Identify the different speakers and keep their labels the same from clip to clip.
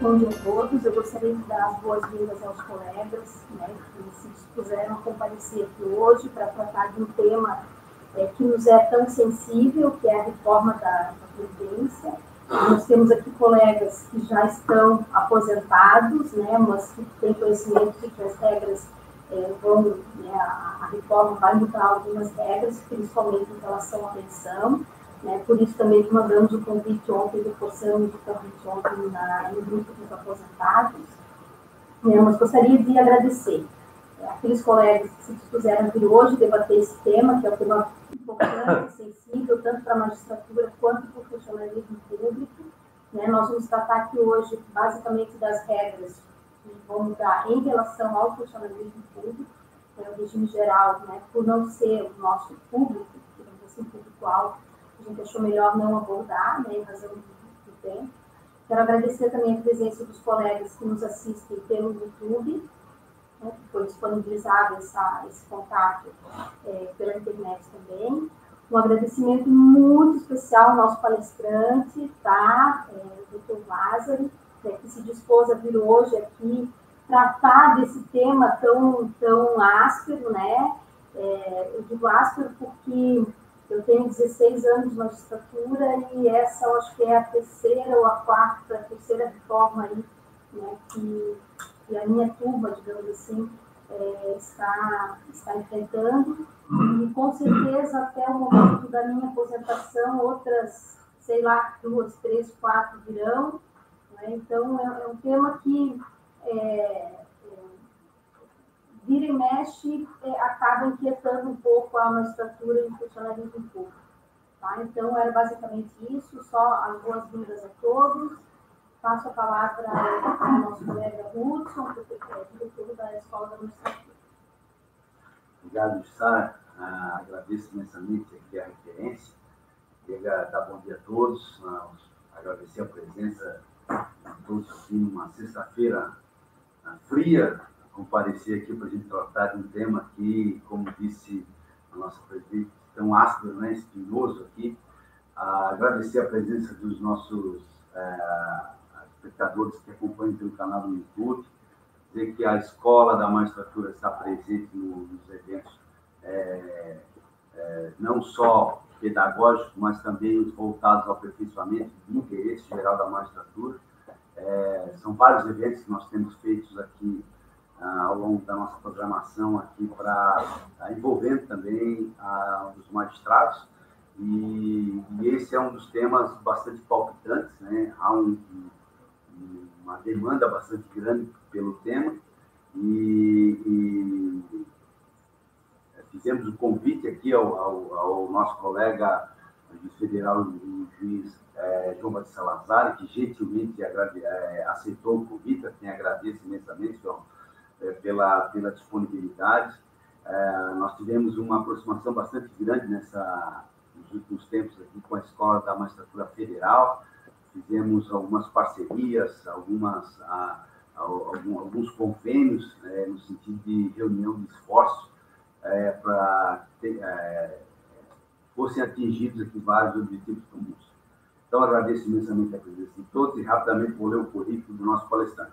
Speaker 1: bom dia a todos. Eu gostaria de dar as boas-vindas aos colegas, né, que se dispuseram a comparecer aqui hoje para tratar de um tema que nos é tão sensível, que é a reforma da Previdência. Nós temos aqui colegas que já estão aposentados, né, mas que têm conhecimento de que as regras a reforma vai mudar algumas regras, principalmente em relação à pensão. Por isso também que mandamos o convite ontem, reforçamos o convite ontem no grupo dos aposentados. Mas gostaria de agradecer aqueles colegas que se dispuseram a vir hoje debater esse tema, que é um tema importante e sensível, tanto para a magistratura quanto para o funcionalismo público. Nós vamos tratar aqui hoje, basicamente, das regras que vão mudar em relação ao funcionalismo público, o regime geral, por não ser o nosso público, digamos assim, público-alvo, a gente achou melhor não abordar, em razão do tempo. Quero agradecer também a presença dos colegas que nos assistem pelo YouTube, que foi disponibilizado esse contato pela internet também. Um agradecimento muito especial ao nosso palestrante, o Dr. Lázaro, que se dispôs a vir hoje aqui tratar desse tema tão áspero, eu digo áspero porque eu tenho 16 anos de magistratura e essa, eu acho que é a terceira ou a terceira reforma aí, que a minha turma, digamos assim, está enfrentando. E, com certeza, até o momento da minha aposentação, outras, 2, 3, 4 virão. Então, é um tema que vira e mexe, acaba inquietando um pouco a magistratura e o funcionalismo público. Então, era basicamente isso, só as boas-vindas a todos. Passo a palavra ao nosso colega Hudson, que é diretor da Escola da Magistratura.
Speaker 2: Obrigado, Sara. Agradeço imensamente aqui a referência. Queria dar bom dia a todos, agradecer a presença de todos aqui numa sexta-feira fria, comparecer aqui para a gente tratar de um tema que, como disse a nossa presidente, tão ácido, espinhoso aqui. Agradecer a presença dos nossos espectadores que acompanham pelo canal do YouTube, dizer que a Escola da Magistratura está presente nos eventos, não só pedagógicos, mas também os voltados ao aperfeiçoamento do interesse geral da magistratura. São vários eventos que nós temos feitos aqui ao longo da nossa programação aqui envolvendo também os magistrados, e esse é um dos temas bastante palpitantes, há uma demanda bastante grande pelo tema, e fizemos um convite aqui ao nosso colega juiz federal, o juiz João Batista Salazar, que gentilmente aceitou o convite, a quem agradeço imensamente, João, pela disponibilidade. Nós tivemos uma aproximação bastante grande nos últimos tempos aqui com a Escola da Magistratura Federal, fizemos algumas parcerias, alguns convênios, no sentido de reunião de esforços para que fossem atingidos aqui vários objetivos comuns. Então, agradeço imensamente a presença de todos e rapidamente vou ler o currículo do nosso palestrante.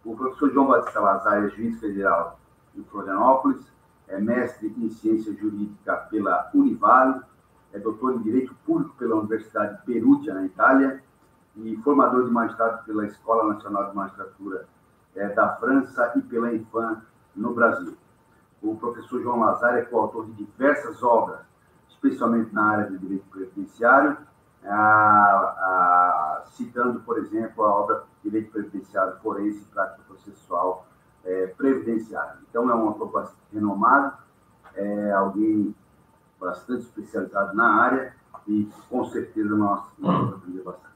Speaker 2: O professor João Batista Salazar é juiz federal de Florianópolis, é mestre em ciência jurídica pela Univale, é doutor em Direito Público pela Universidade de Perugia, na Itália, e formador de magistrado pela Escola Nacional de Magistratura da França e pela INFAM no Brasil. O professor João Lazar é coautor de diversas obras, especialmente na área do direito previdenciário, citando, por exemplo, a obra Direito Previdenciário Forense e Prática Processual Previdenciária. Então, é um autor bastante renomado, alguém bastante especializado na área e, com certeza, nós vamos aprender bastante.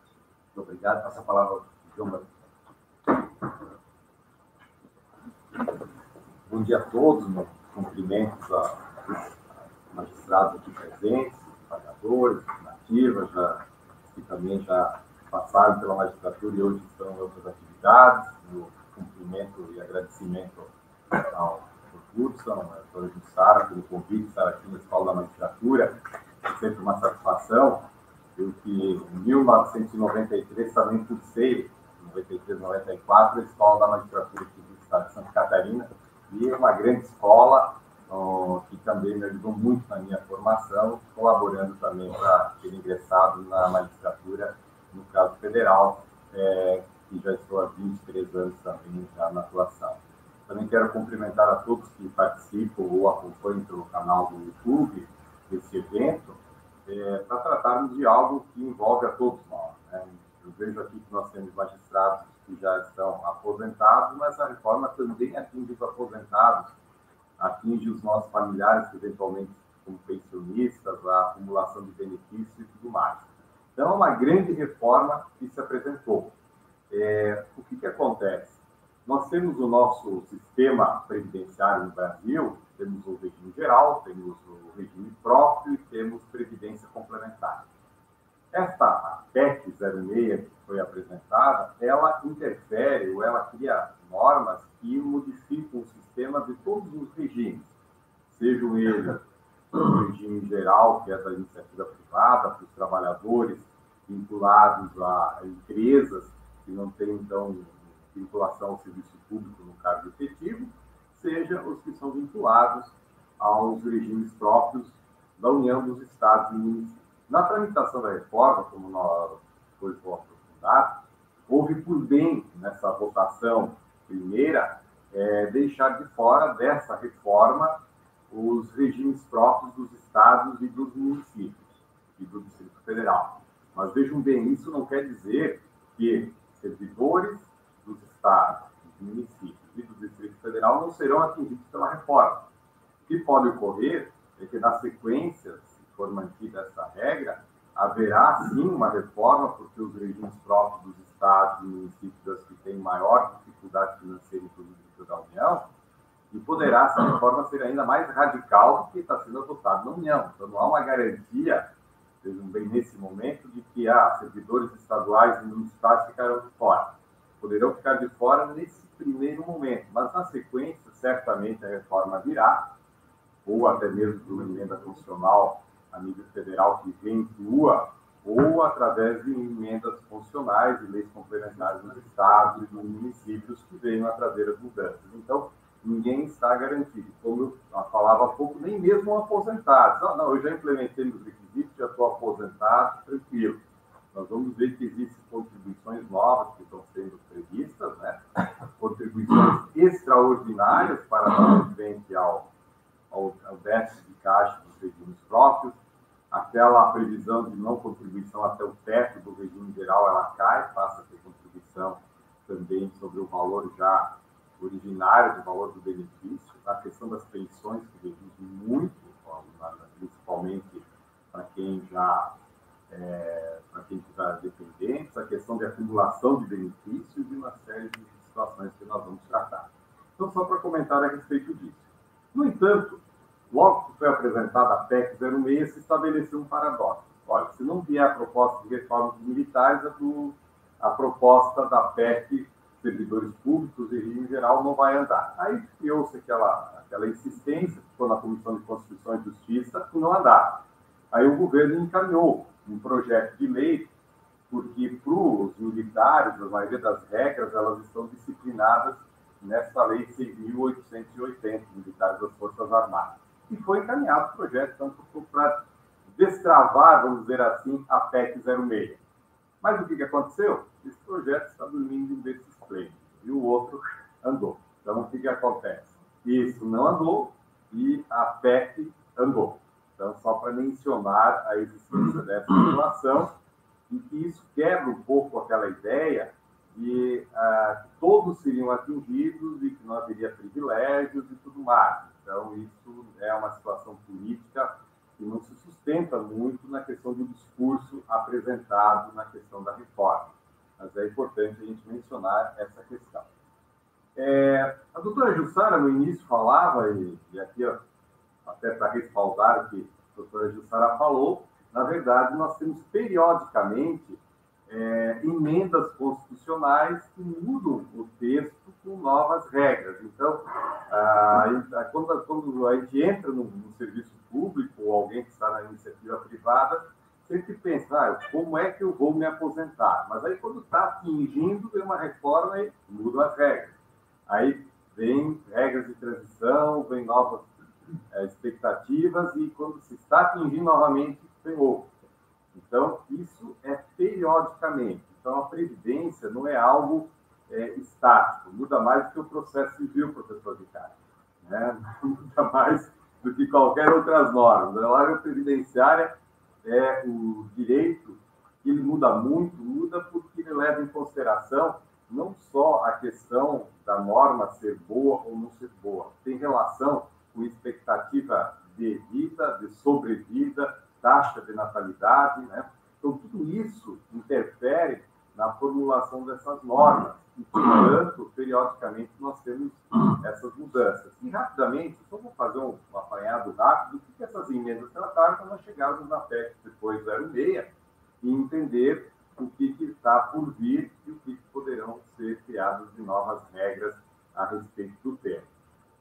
Speaker 2: Muito obrigado. Passo a palavra ao João Batista.
Speaker 3: Bom dia a todos, meus cumprimentos a magistrados aqui presentes, pagadores, nativas, que também já passaram pela magistratura e hoje estão em outras atividades. Meu cumprimento e agradecimento ao Hudson, à doutora Jussara, pelo convite, estar aqui na Escola da Magistratura. É sempre uma satisfação. Eu que em 1993 também cursei, 93, 1994, a Escola da Magistratura aqui do Estado de Santa Catarina, e é uma grande escola que também me ajudou muito na minha formação, colaborando também para ter ingressado na magistratura, no caso federal, que já estou há 23 anos também já na atuação. Também quero cumprimentar a todos que participam ou acompanham pelo canal do YouTube desse evento, para tratarmos de algo que envolve a todos nós, né? Eu vejo aqui que nós temos magistrados que já estão aposentados, mas a reforma também atinge os aposentados, atinge os nossos familiares, eventualmente como pensionistas, a acumulação de benefícios e tudo mais. Então, é uma grande reforma que se apresentou. O que acontece? Nós temos o nosso sistema previdenciário no Brasil, temos o regime geral, temos o regime próprio e temos previdência complementar. Esta PEC 06 que foi apresentada, ela interfere ou ela cria normas que modificam o sistema de todos os regimes, sejam eles o regime geral, que é da iniciativa privada, para os trabalhadores vinculados a empresas que não têm, então, vinculação ao serviço público no cargo efetivo, seja os que são vinculados aos regimes próprios da União dos Estados e Municípios. Na tramitação da reforma, como nós depois vamos aprofundar, houve por bem, nessa votação primeira, deixar de fora dessa reforma os regimes próprios dos estados e dos municípios e do Distrito Federal. Mas vejam bem, isso não quer dizer que servidores dos estados, dos municípios e do Distrito Federal não serão atingidos pela reforma. O que pode ocorrer é que, na sequência, se for mantida essa regra, haverá sim uma reforma, porque os regimes próprios dos estados e municípios que têm maior dificuldade financeira, inclusive da União, e poderá essa reforma ser ainda mais radical do que está sendo adotado na União. Então, não há uma garantia, vejam bem, nesse momento, de que servidores estaduais e municipais ficarão de fora. Poderão ficar de fora nesse primeiro momento, mas na sequência, certamente a reforma virá, ou até mesmo de uma emenda constitucional a nível federal que inclua, ou através de emendas constitucionais e leis complementares nos estados e nos municípios que venham a trazer as mudanças. Então, ninguém está garantido. Como eu falava há pouco, nem mesmo aposentados. Não, eu já implementei os requisitos, já estou aposentado, tranquilo. Nós vamos ver que existem contribuições novas que estão sendo previstas, né? Contribuições extraordinárias para dar frente ao déficit de caixa dos regimes próprios. Aquela previsão de não contribuição até o teto do regime geral, ela cai, passa a ter contribuição também sobre o valor já originário, do valor do benefício. A questão das pensões, que reduz muito, principalmente para quem está dependente, a questão de acumulação de benefícios e uma série de situações que nós vamos tratar. Então, só para comentar a respeito disso. No entanto, logo que foi apresentada a PEC 06, se estabeleceu um paradoxo. Olha, se não vier a proposta de reformas militares, a proposta da PEC, servidores públicos e regime geral, não vai andar. Aí criou-se aquela insistência, ficou na Comissão de Constituição e Justiça, e não andar. Aí o governo encaminhou um projeto de lei, porque para os militares, a maioria das regras, elas estão disciplinadas nessa lei 6.880, militares das Forças Armadas. E foi encaminhado o projeto, tanto para destravar, vamos dizer assim, a PEC 06. Mas o que aconteceu? Esse projeto está dormindo em berço esplêndido, e o outro andou. Então, o que acontece? Isso não andou e a PEC andou. Então, só para mencionar a existência dessa situação, e que isso quebra um pouco aquela ideia de que todos seriam atingidos e que não haveria privilégios e tudo mais. Então, isso é uma situação política que não se sustenta muito na questão do discurso apresentado na questão da reforma. Mas é importante a gente mencionar essa questão. A doutora Jussara, no início, falava, e aqui, até para respaldar o que a doutora Jussara falou, na verdade, nós temos periodicamente emendas constitucionais que mudam o texto com novas regras. Então, quando a gente entra no serviço público ou alguém que está na iniciativa privada, sempre pensa, como é que eu vou me aposentar? Mas aí, quando está atingindo, vem uma reforma e mudam as regras. Aí vem regras de transição, vem novas expectativas, e quando se está atingindo novamente, vem outro. Então, isso é periodicamente. Então, a Previdência não é algo estático, muda mais do que o processo civil, professor Ricardo, né? Muda mais do que qualquer outras normas. A área previdenciária é o direito, ele muda muito, muda porque ele leva em consideração não só a questão da norma ser boa ou não ser boa, tem relação com expectativa de vida, de sobrevida, taxa de natalidade, né? Então, tudo isso interfere na formulação dessas normas. E, portanto, periodicamente, nós temos essas mudanças. E, rapidamente, só vou fazer um apanhado rápido do que essas emendas trataram quando nós chegarmos na PEC depois 06 e entender o que está por vir e o que poderão ser criadas de novas regras a respeito do tema.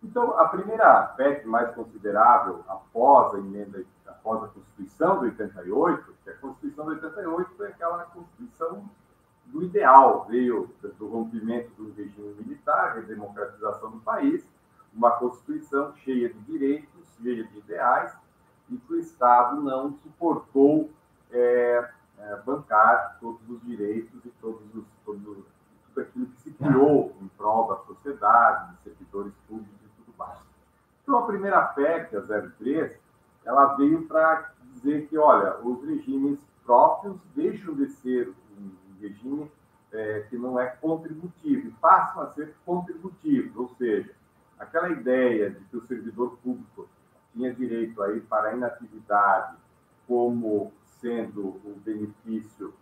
Speaker 3: Então, a primeira PEC mais considerável após a Constituição de 88, que a Constituição de 88 foi aquela Constituição do ideal, veio do rompimento do regime militar, redemocratização do país, uma Constituição cheia de direitos, cheia de ideais, e que o Estado não suportou bancar todos os direitos e tudo aquilo que se criou em prol da sociedade, dos servidores públicos e tudo mais. Então, a primeira PEC, a 03, ela veio para dizer que, olha, os regimes próprios deixam de ser um regime que não é contributivo, e passam a ser contributivos, ou seja, aquela ideia de que o servidor público tinha direito a ir para a inatividade como sendo um benefício,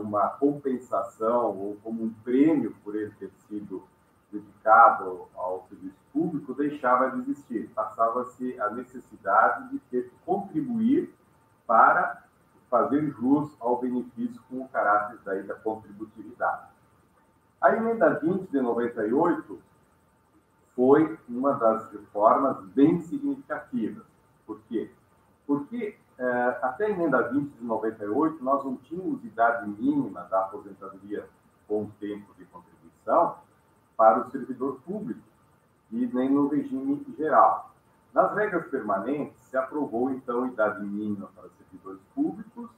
Speaker 3: uma compensação ou como um prêmio por ele ter sido dedicado ao serviço público, deixava de existir. Passava-se a necessidade de ter que contribuir para fazer jus ao benefício com o caráter daí da contributividade. A emenda 20 de 98 foi uma das reformas bem significativas. Por quê? Porque até a emenda 20 de 98, nós não tínhamos idade mínima da aposentadoria com tempo de contribuição para o servidor público e nem no regime geral. Nas regras permanentes, se aprovou, então, idade mínima para os servidores públicos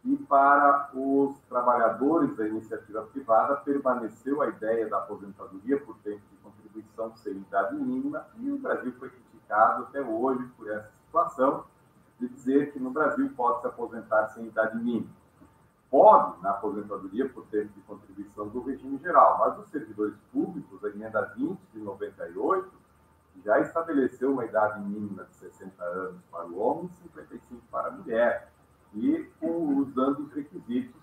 Speaker 3: e para os trabalhadores da iniciativa privada permaneceu a ideia da aposentadoria por tempo de contribuição sem idade mínima, e o Brasil foi criticado até hoje por essa situação de dizer que no Brasil pode se aposentar sem idade mínima. Pode, na aposentadoria por tempo de contribuição do regime geral, mas os servidores públicos, a emenda 20 de 98, já estabeleceu uma idade mínima de 60 anos para o homem e 55 para a mulher, e usando os requisitos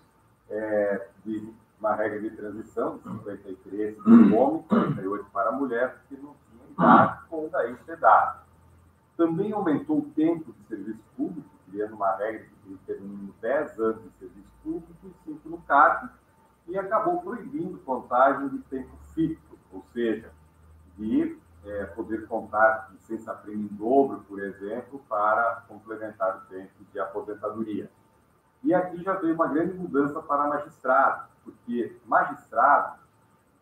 Speaker 3: de uma regra de transição de 53 para o homem, 48 para a mulher, porque não tinha idade ou daí idade. Também aumentou o tempo de serviço público, criando uma regra que tem no mínimo 10 anos de serviço público e 5 no cargo, e acabou proibindo contagem de tempo fixo, ou seja, de poder contar licença-prêmio em dobro, por exemplo, para complementar o tempo de aposentadoria. E aqui já veio uma grande mudança para magistrados, porque magistrados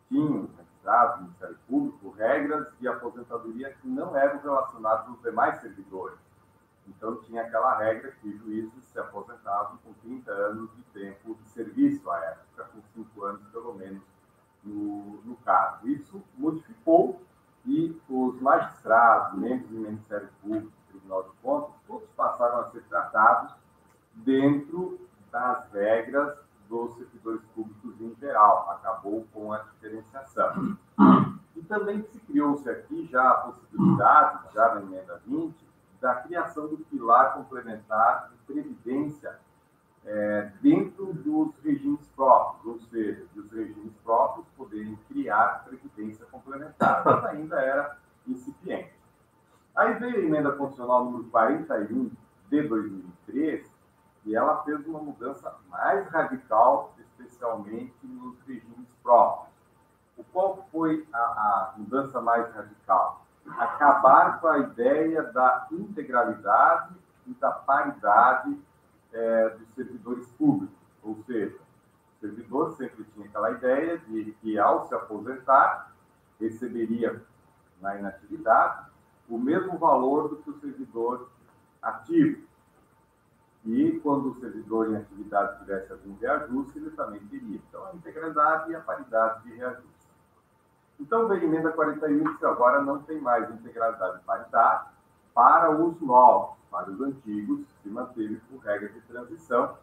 Speaker 3: tinham, do Ministério Público, regras de aposentadoria que não eram relacionadas aos demais servidores. Então, tinha aquela regra que juízes se aposentavam com 30 anos de tempo de serviço à época, com 5 anos, pelo menos, no cargo. Isso modificou e os magistrados, membros do Ministério Público, Tribunal de Contas, todos passaram a ser tratados dentro das regras dos servidores públicos em geral. Acabou com a diferenciação. E também se criou-se aqui já a possibilidade, já na emenda 20, da criação do pilar complementar de previdência dentro dos regimes próprios, ou seja, dos regimes próprios poderem criar previdência complementar, mas ainda era incipiente. Aí veio a emenda constitucional número 41 de 2003, e ela fez uma mudança mais radical, especialmente nos regimes próprios. Qual foi a mudança mais radical? Acabar com a ideia da integralidade e da paridade dos servidor sempre tinha aquela ideia de que, ao se aposentar, receberia na inatividade o mesmo valor do que o servidor ativo. E quando o servidor em atividade tivesse algum reajuste, ele também teria. Então, a integralidade e a paridade de reajuste. Então, veio a emenda 41, que agora não tem mais integralidade e paridade para os novos. Para os antigos, se manteve por regra de transição,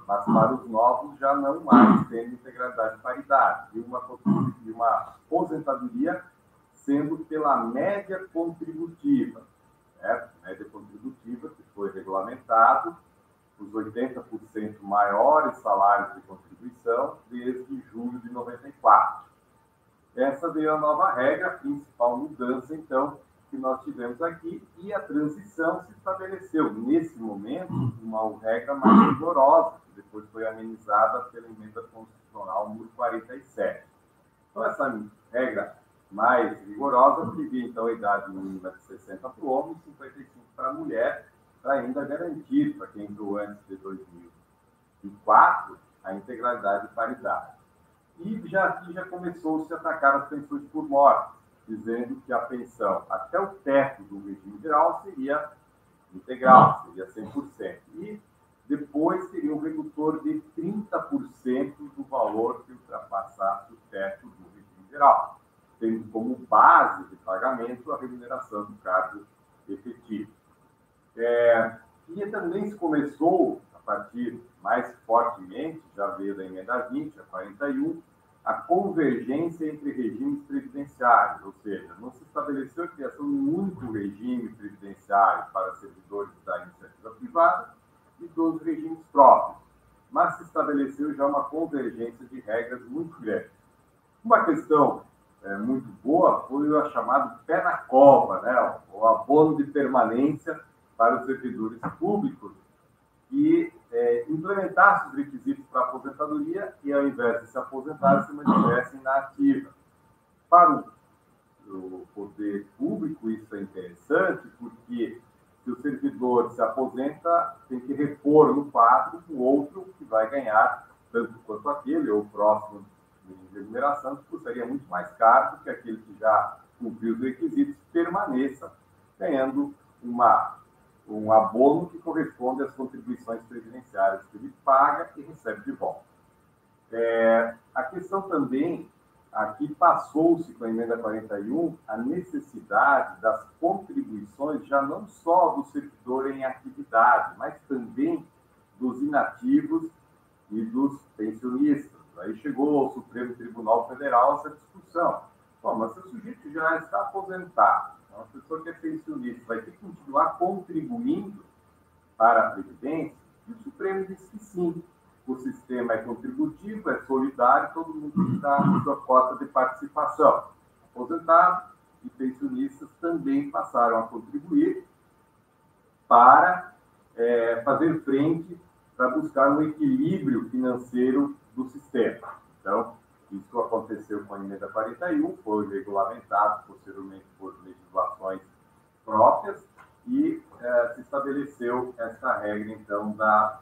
Speaker 3: mas para os novos já não mais tendo integralidade e paridade. E uma aposentadoria sendo pela média contributiva. Certo? Média contributiva que foi regulamentado os 80% maiores salários de contribuição desde julho de 94. Essa veio a nova regra, a principal mudança, então, que nós tivemos aqui, e a transição se estabeleceu, nesse momento, uma regra mais rigorosa, que depois foi amenizada pela emenda constitucional número 47. Então, essa regra mais rigorosa previa, então, a idade mínima de 60 para o homem e 55 para a mulher, para ainda garantir, para quem entrou antes de 2004, a integralidade e paridade. E aqui já começou-se a atacar as pensões por morte, dizendo que a pensão até o teto do regime geral seria integral, seria 100%. E depois teria um redutor de 30% do valor que ultrapassasse o teto do regime geral, tendo como base de pagamento a remuneração do cargo efetivo. E também se começou, a partir mais fortemente, já veio da emenda 20, a 41, a convergência entre regimes previdenciários, ou seja, não se estabeleceu a criação de um único regime previdenciário para servidores da iniciativa privada e dos regimes próprios, mas se estabeleceu já uma convergência de regras muito grande. Uma questão muito boa foi o chamado pé na cova, né? O abono de permanência para os servidores públicos, que implementasse os requisitos para a aposentadoria e, ao invés de se aposentar, se mantivessem na ativa. Para o poder público, isso é interessante, porque se o servidor se aposenta, tem que repor no quadro o outro que vai ganhar tanto quanto aquele, ou próximo de remuneração, que custaria muito mais caro do que aquele que já cumpriu os requisitos, permaneça ganhando um abono que corresponde às contribuições previdenciárias que ele paga e recebe de volta. A questão também, aqui passou-se com a emenda 41, a necessidade das contribuições já não só do servidor em atividade, mas também dos inativos e dos pensionistas. Aí chegou ao Supremo Tribunal Federal essa discussão. Bom, mas se o sujeito já está aposentado, uma pessoa que é pensionista vai ter que continuar contribuindo para a Previdência? E o Supremo disse que sim. O sistema é contributivo, é solidário, todo mundo tem que dar a sua cota de participação. Aposentados e pensionistas também passaram a contribuir para fazer frente, para buscar um equilíbrio financeiro do sistema. Então, isso aconteceu com a emenda 41, foi regulamentado posteriormente por legislações próprias e se estabeleceu essa regra, então, da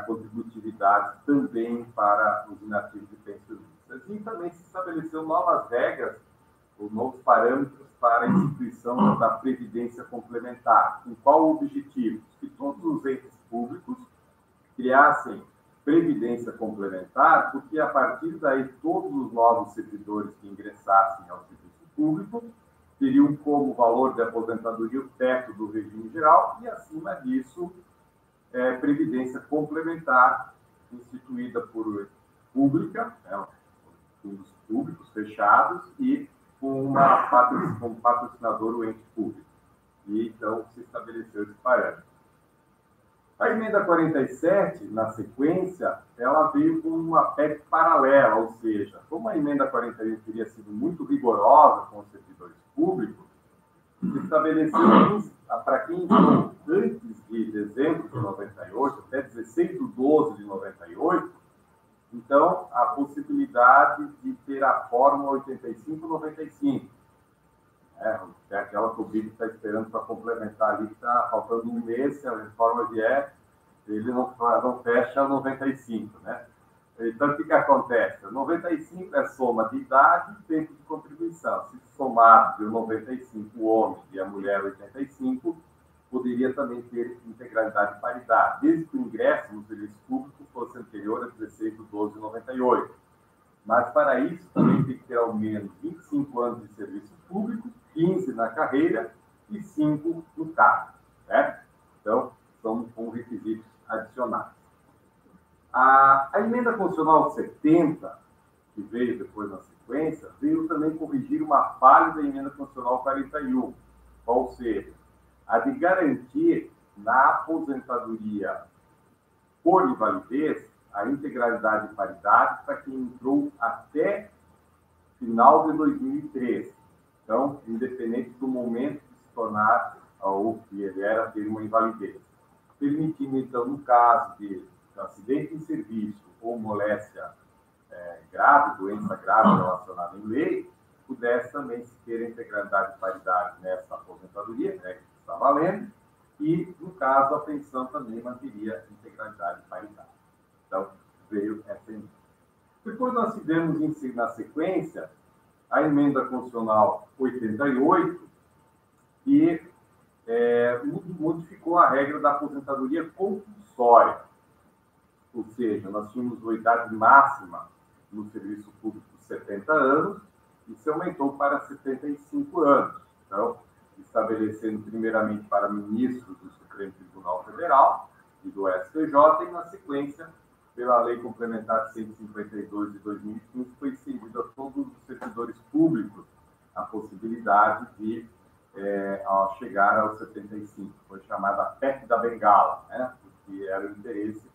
Speaker 3: contributividade também para os inativos e pensionistas. E também se estabeleceu novas regras, ou novos parâmetros para a instituição da Previdência Complementar. Com qual objetivo? Que todos os entes públicos criassem Previdência Complementar, porque a partir daí todos os novos servidores que ingressassem ao serviço público teriam como valor de aposentadoria o teto do regime geral e, acima disso, Previdência Complementar, instituída por pública, fundos públicos fechados e com um patrocinador, o ente público. E, então, se estabeleceu esse parâmetro. A emenda 47, na sequência, ela veio com uma PEC paralela, ou seja, como a emenda 41 teria sido muito rigorosa com os servidores públicos, se estabeleceu para quem entrou antes de dezembro de 98, até 16 de 12 de 98, então, a possibilidade de ter a fórmula 85-95. É aquela que o BIC está esperando para complementar ali, que está faltando um mês, se a reforma vier, ele não fecha 95, né? Então, o que acontece? 95 é soma de idade e tempo de contribuição. Se somar de 95 o homem e a mulher 85, poderia também ter integralidade e paridade, desde que o ingresso no serviço público fosse anterior a 16 de 12 de 98. Mas, para isso, também tem que ter ao menos 25 anos de serviço público, 15 na carreira e 5 no cargo, certo? Então, são requisitos adicionais. A emenda constitucional 70, que veio depois na sequência, veio também corrigir uma falha da emenda constitucional 41, ou seja, a de garantir na aposentadoria por invalidez a integralidade e paridade para quem entrou até final de 2013. Então, independente do momento de se tornar ou que ele era ter uma invalidez. Permitindo, então, no caso de acidente em serviço ou moléstia grave, doença grave relacionada em lei, pudesse também se ter integralidade e paridade nessa aposentadoria, que está valendo, e, no caso, a pensão também manteria integralidade e paridade. Então, veio essa emenda. Depois nós tivemos, na sequência, a emenda constitucional 88, que modificou a regra da aposentadoria compulsória. Ou seja, nós tínhamos a idade máxima no serviço público de 70 anos e se aumentou para 75 anos. Então, estabelecendo primeiramente para ministros do Supremo Tribunal Federal e do STJ, e na sequência, pela Lei Complementar 152 de 2015, foi estendida a todos os servidores públicos a possibilidade de chegar aos 75. Foi chamada PEC da Bengala, né? Porque era o interesse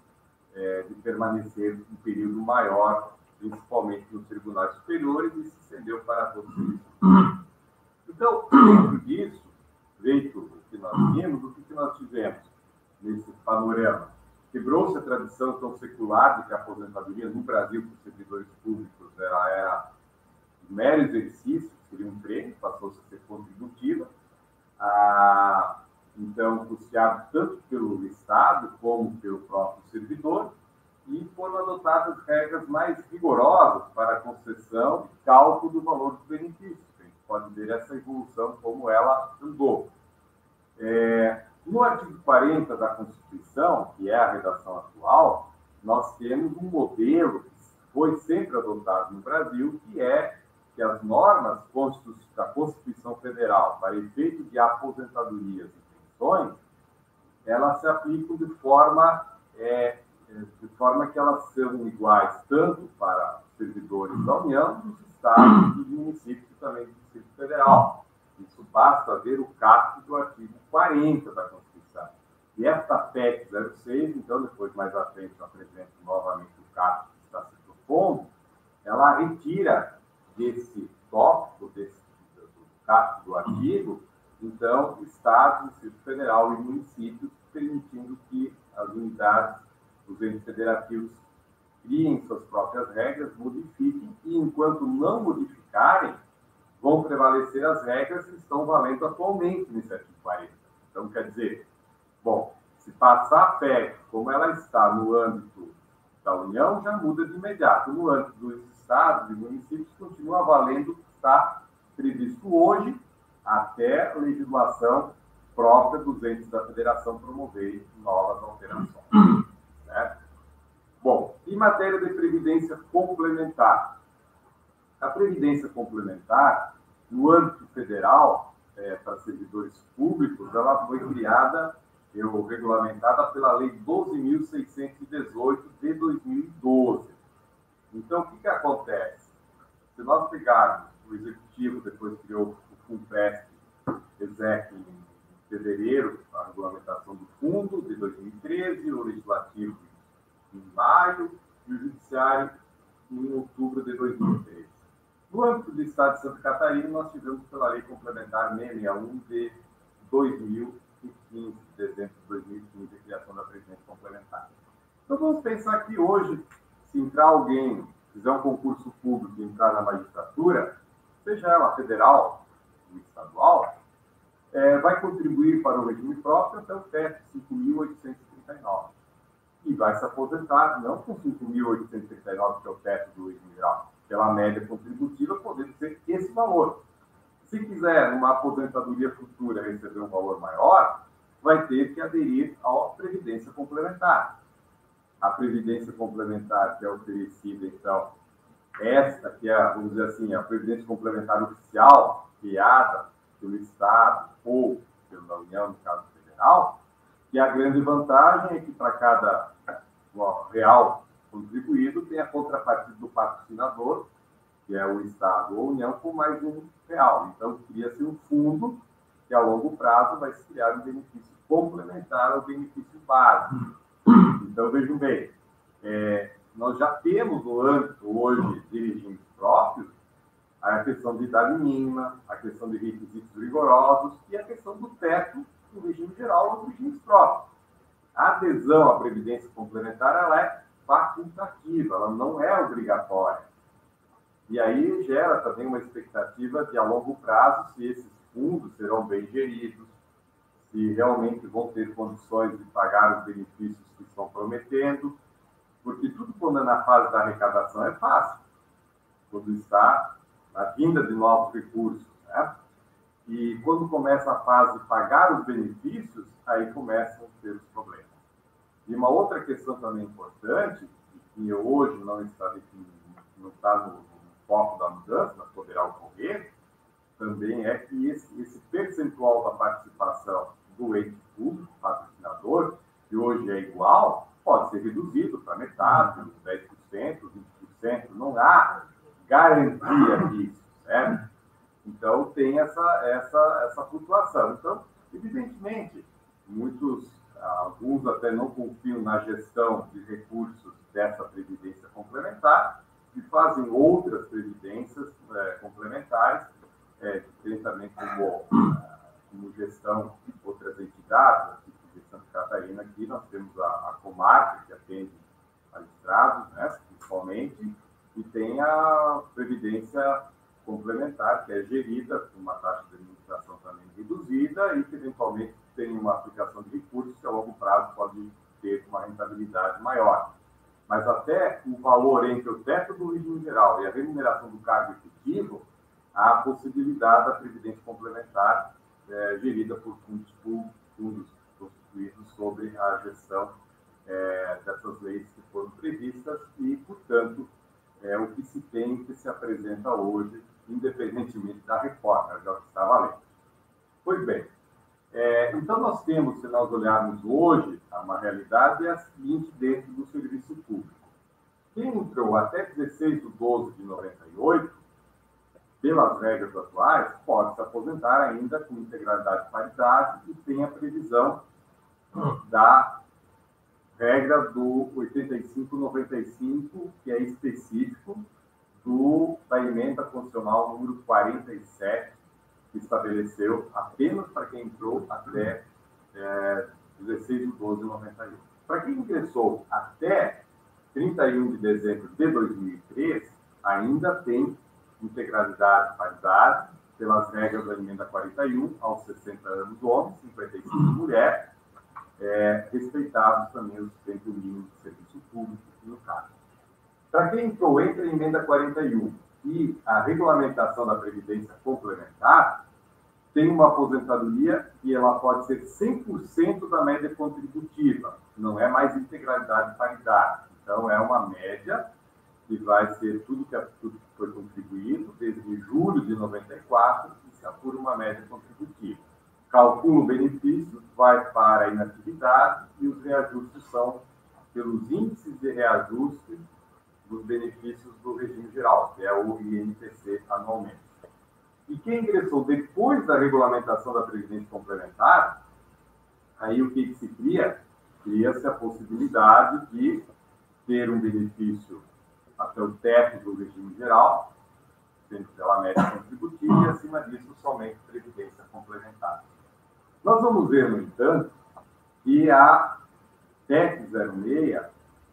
Speaker 3: de permanecer um período maior, principalmente nos tribunais superiores, e se estendeu para todos eles. Então, dentro disso, feito o que nós vimos, o que nós tivemos nesse panorama? Quebrou-se a tradição tão secular de que a aposentadoria no Brasil para os servidores públicos era mero exercício, seria um prêmio, passou-se a ser contributiva, então custeado tanto pelo Estado como pelo próprio servidor, e foram adotadas regras mais rigorosas para a concessão e cálculo do valor dos benefícios. A gente pode ver essa evolução, como ela andou. No artigo 40 da Constituição, que é a redação atual, nós temos um modelo que foi sempre adotado no Brasil, que é que as normas da Constituição Federal para efeito de aposentadorias e pensões, elas se aplicam de forma que elas são iguais tanto para servidores da União, dos estados, dos municípios e também do Distrito Federal. Isso basta ver o caput do artigo 40 da Constituição. E esta PEC 06, então, depois mais à frente eu apresento novamente o caput que está se propondo, ela retira desse tópico, do caput do artigo, então, estados, Distrito Federal e municípios, permitindo que as unidades, os entes federativos, criem suas próprias regras, modifiquem, e enquanto não modificarem, vão prevalecer as regras que estão valendo atualmente nesse artigo 40. Então, quer dizer, se passar a PEC como ela está no âmbito da União, já muda de imediato. No âmbito dos estados e municípios, continua valendo o que está previsto hoje, até a legislação própria dos entes da federação promover novas alterações. Certo? Bom, em matéria de previdência complementar. A previdência complementar, no âmbito federal, para servidores públicos, ela foi criada, regulamentada pela Lei 12.618 de 2012. Então, o que acontece? Se nós pegarmos o Executivo, depois criou o FUNPESP, ESEC em fevereiro, a regulamentação do fundo de 2013, o Legislativo em maio e o Judiciário em outubro de 2013. No âmbito do Estado de Santa Catarina, nós tivemos pela Lei Complementar 661 de 2015, dezembro de 2015, a criação da Previdência Complementar. Então, vamos pensar que hoje, se entrar alguém, fizer um concurso público e entrar na magistratura, seja ela federal ou estadual, vai contribuir para o regime próprio até o teto, 5.839. e vai se aposentar não com 5.839, que é o teto do regime geral, pela média contributiva, podendo ser esse valor. Se quiser, numa aposentadoria futura, receber um valor maior, vai ter que aderir à Previdência Complementar. A Previdência Complementar que é oferecida, então, esta que é, vamos dizer assim, a Previdência Complementar oficial, criada pelo Estado ou pela União, no caso federal, que a grande vantagem é que para cada real contribuído tem a contrapartida do patrocinador, que é o Estado ou a União, com mais R$1. Então, cria-se um fundo que, a longo prazo, vai se criar um benefício complementar ao benefício básico. Então, vejam bem, nós já temos no âmbito hoje de regimes próprios a questão de idade mínima, a questão de requisitos rigorosos e a questão do teto do regime geral ou dos regimes próprios. A adesão à Previdência Complementar ela é facultativa, ela não é obrigatória. E aí gera também uma expectativa de, a longo prazo, se esses fundos serão bem geridos, se realmente vão ter condições de pagar os benefícios que estão prometendo, porque tudo quando é na fase da arrecadação é fácil, quando está na vinda de novos recursos, né? E quando começa a fase de pagar os benefícios, aí começam a ter os problemas. E uma outra questão também importante, que hoje não está definido, não está no foco da mudança, mas poderá ocorrer, também é que esse percentual da participação do ente público, patrocinador, que hoje é igual, pode ser reduzido para metade, 10%, 20%, não há garantia disso, certo? Então, tem essa flutuação. Então, evidentemente, alguns até não confiam na gestão de recursos dessa previdência complementar e fazem outras previdências complementares, que tem também como gestão outras entidades. Aqui de Santa Catarina, aqui nós temos a Comarca, que atende magistrados, né, principalmente, e tem a previdência complementar, que é gerida com uma taxa de administração também reduzida e que, eventualmente, tem uma aplicação de recursos que, a longo prazo, pode ter uma rentabilidade maior. Mas até o valor entre o teto do regime geral e a remuneração do cargo efetivo, há a possibilidade da previdência complementar gerida por fundos constituídos sobre a gestão dessas leis que foram previstas e, portanto, é o que se tem, que se apresenta hoje, independentemente da reforma, já que está valendo. Pois bem, então nós temos, se nós olharmos hoje, uma realidade é a seguinte dentro do serviço público. Quem entrou até 16/12/98, pelas regras atuais, pode se aposentar ainda com integralidade e paridade e tem a previsão da regra do 85/95, que é específico da emenda constitucional número 47, que estabeleceu apenas para quem entrou até 16/12/91. Para quem ingressou até 31 de dezembro de 2003, ainda tem integralidade e paridade pelas regras da emenda 41, aos 60 anos homens, 55 mulher, respeitados também os tempos mínimos de serviço público, no caso. Para quem entrou entre a emenda 41 e a regulamentação da Previdência Complementar, tem uma aposentadoria e ela pode ser 100% da média contributiva, não é mais integralidade e paridade. Então, é uma média que vai ser tudo que foi contribuído desde julho de 94 e se apura uma média contributiva. Calcula o benefício, vai para a inatividade e os reajustes são pelos índices de reajuste dos benefícios do regime geral, que é o INPC anualmente. E quem ingressou depois da regulamentação da Previdência Complementar, aí o que se cria? Cria-se a possibilidade de ter um benefício até o teto do regime geral, sendo pela média contributiva, e acima disso somente Previdência Complementar. Nós vamos ver, no entanto, que a PEC 06,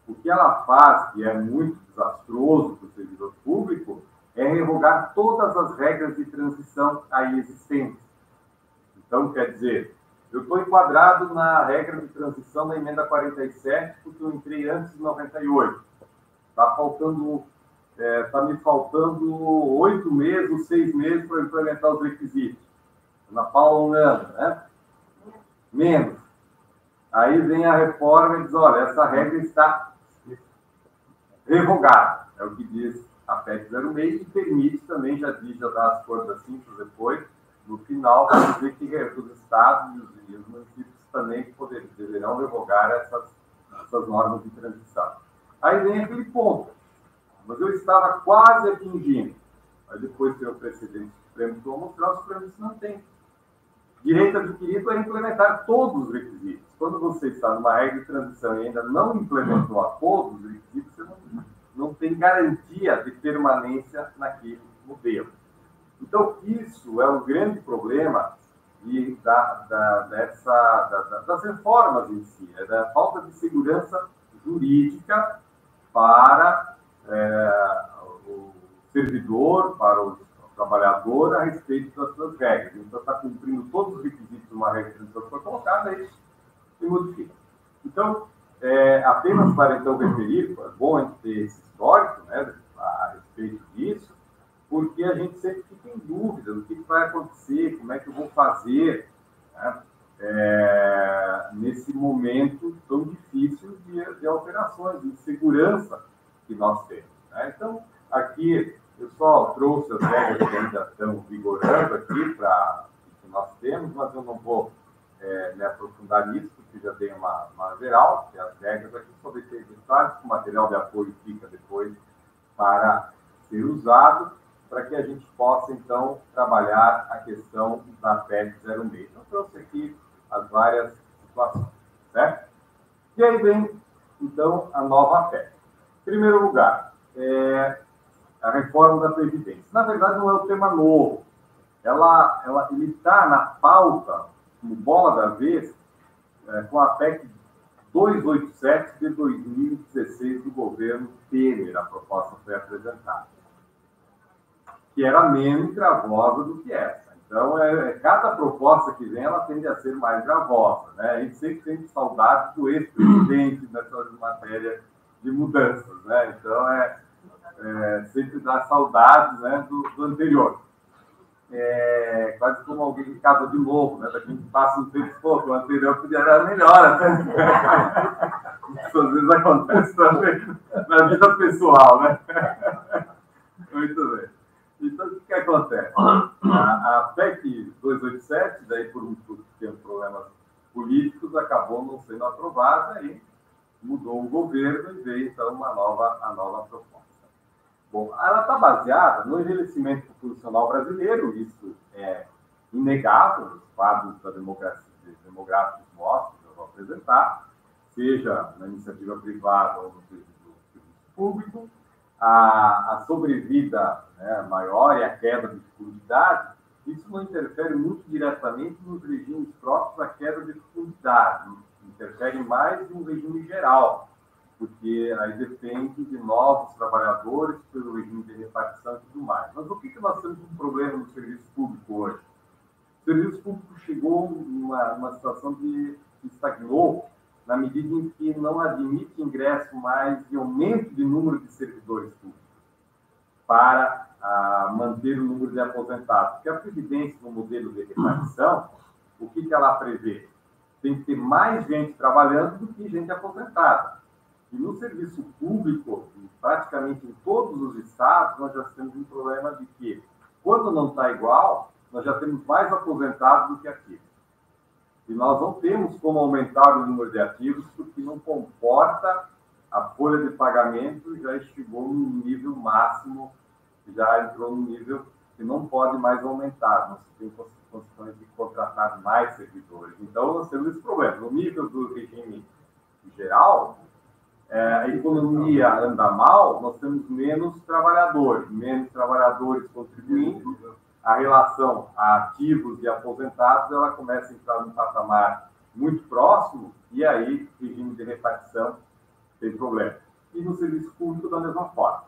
Speaker 3: o que ela faz, que é muito desastroso para o servidor público, é revogar todas as regras de transição aí existentes. Então, quer dizer, eu estou enquadrado na regra de transição da emenda 47, porque eu entrei antes de 98. Está me faltando 8 meses, 6 meses para implementar os requisitos. Ana Paula, um ano, né? Menos. Aí vem a reforma e diz, olha, essa regra está revogada. É o que diz a PEC 06 e permite também, já dá as cores da simples depois, no final, para dizer que os estados e os municípios também deverão revogar essas normas de transição. Aí vem aquele ponto. Mas eu estava quase atingindo. Aí depois tem o precedente Supremo que eu vou mostrar, o Supremo disse não tem. Direito adquirido é implementar todos os requisitos. Quando você está numa regra de transição e ainda não implementou a todos os requisitos, você não tem garantia de permanência naquele modelo. Então, isso é um grande problema das reformas em si, da falta de segurança jurídica para o servidor, para o trabalhador, a respeito das suas regras. Então, está cumprindo todos os requisitos de uma regra de transição que foi colocada, e se modifica. Então, apenas para então referir, é bom a gente ter esse histórico, né, a respeito disso, porque a gente sempre fica em dúvida do que vai acontecer, como é que eu vou fazer, né, nesse momento tão difícil de alterações, de segurança que nós temos. Né? Então, aqui eu só trouxe as regras que ainda estão vigorando aqui para que nós temos, mas eu não vou me aprofundar nisso, porque já dei uma geral, que as regras aqui só deixei detalhes, o material de apoio fica depois para ser usado, para que a gente possa, então, trabalhar a questão da PEC 06. Então, trouxe aqui as várias situações, certo? E aí vem, então, a nova PEC. Em primeiro lugar, a reforma da Previdência. Na verdade, não é um tema novo. Ele está na pauta, como bola da vez, com a PEC 287 de 2016 do governo Temer, a proposta foi apresentada, que era menos gravosa do que essa. Então, cada proposta que vem, ela tende a ser mais gravosa. Né? A gente sempre tem saudade do ex-presidente nessa matéria de mudanças. Né? Então, sempre dá saudades, né, do anterior. Quase como alguém em casa de novo, né? Daqui a gente passa um tempo, pô, o anterior podia ser melhor até. Isso às vezes acontece também na vida pessoal, né? Muito bem. Então, o que acontece? A PEC 287, daí por problemas políticos, acabou não sendo aprovada e mudou o governo e veio, então, a nova proposta. Bom, ela está baseada no envelhecimento populacional brasileiro, isso é inegável, os quadros da demográficos mostram, que eu vou apresentar, seja na iniciativa privada ou no serviço público, a sobrevida, né, maior e a queda de fecundidade, isso não interfere muito diretamente nos regimes próprios da queda de fecundidade, interfere mais no regime geral, porque aí depende de novos trabalhadores pelo regime de repartição e tudo mais. Mas o que nós temos um problema no serviço público hoje? O serviço público chegou numa situação que estagnou na medida em que não admite ingresso mais de aumento de número de servidores públicos para manter o número de aposentados. Porque a Previdência, no modelo de repartição, o que ela prevê? Tem que ter mais gente trabalhando do que gente aposentada. E no serviço público, praticamente em todos os estados, nós já temos um problema de que, quando não está igual, nós já temos mais aposentados do que ativos. E nós não temos como aumentar o número de ativos, porque não comporta a folha de pagamento, já chegou no nível máximo, já entrou no nível que não pode mais aumentar, nós temos condições de contratar mais servidores. Então, nós temos esse problema. No nível do regime geral, a economia anda mal, nós temos menos trabalhadores contribuindo, a relação a ativos e aposentados, ela começa a entrar num patamar muito próximo, e aí o regime de repartição tem problema. E no serviço público, da mesma forma.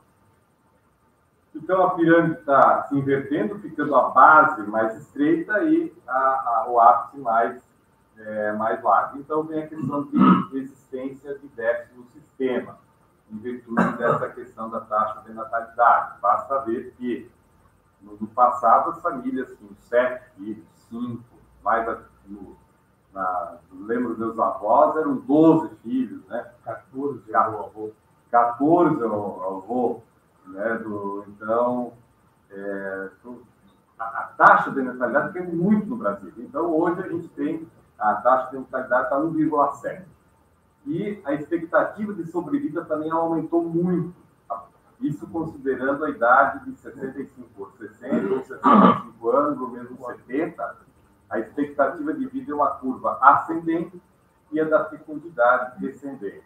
Speaker 3: Então, a pirâmide está se invertendo, ficando a base mais estreita e o ápice mais mais largo. Então, vem a questão de existência de déficit no sistema, em virtude dessa questão da taxa de natalidade. Basta ver que, no passado, as famílias com 7 filhos, 5, mais lembro dos meus avós, eram 12 filhos, né? 14 avô. 14 avô, né? Então, a taxa de natalidade caiu muito no Brasil. Então, hoje a gente tem a taxa de natalidade está 1,7. E a expectativa de sobrevida também aumentou muito. Isso considerando a idade de 65 ou 60 ou 65 anos, ou mesmo 70, a expectativa de vida é uma curva ascendente e a da fecundidade descendente.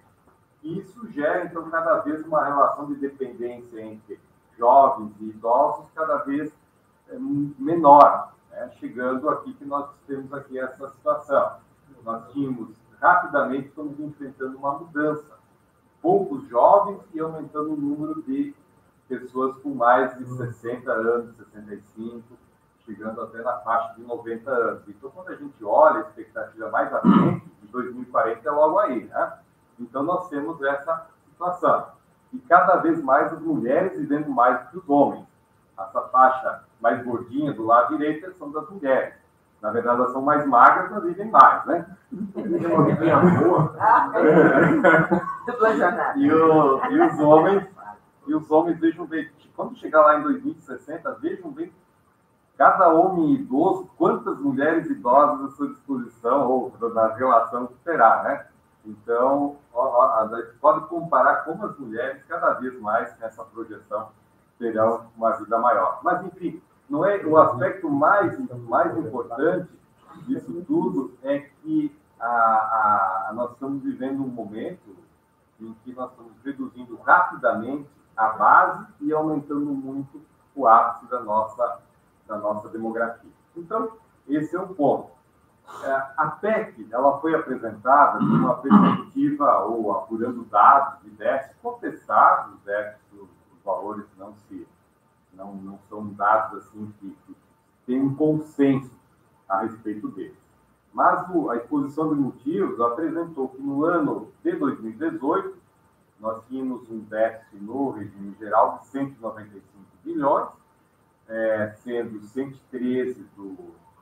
Speaker 3: E isso gera, então, cada vez uma relação de dependência entre jovens e idosos cada vez menor, né? Chegando aqui que nós temos aqui essa situação. Nós tínhamos, rapidamente, estamos enfrentando uma mudança. Poucos jovens e aumentando o número de pessoas com mais de 60 anos, 65, chegando até na faixa de 90 anos. Então, quando a gente olha a expectativa mais à frente, de 2040 é logo aí, né? Então, nós temos essa situação. E cada vez mais as mulheres vivendo mais do que os homens. Essa faixa mais gordinha do lado direito são das mulheres. Na verdade, elas são mais magras, mas vivem mais, né? E os homens, vejam bem, quando chegar lá em 2060, vejam bem, cada homem idoso, quantas mulheres idosas à sua disposição, ou na relação que terá, né? Então, a gente pode comparar como as mulheres, cada vez mais, nessa projeção, terão uma vida maior. Mas, enfim, não é o aspecto mais importante disso tudo é que nós estamos vivendo um momento em que nós estamos reduzindo rapidamente a base e aumentando muito o ápice da nossa demografia. Então, esse é um ponto. A PEC ela foi apresentada de uma perspectiva, ou apurando dados de déficit, contestados, os déficits, os valores não são dados assim que tem um consenso a respeito deles. Mas a exposição de motivos apresentou que no ano de 2018 nós tínhamos um déficit no regime geral de 195 bilhões, sendo 113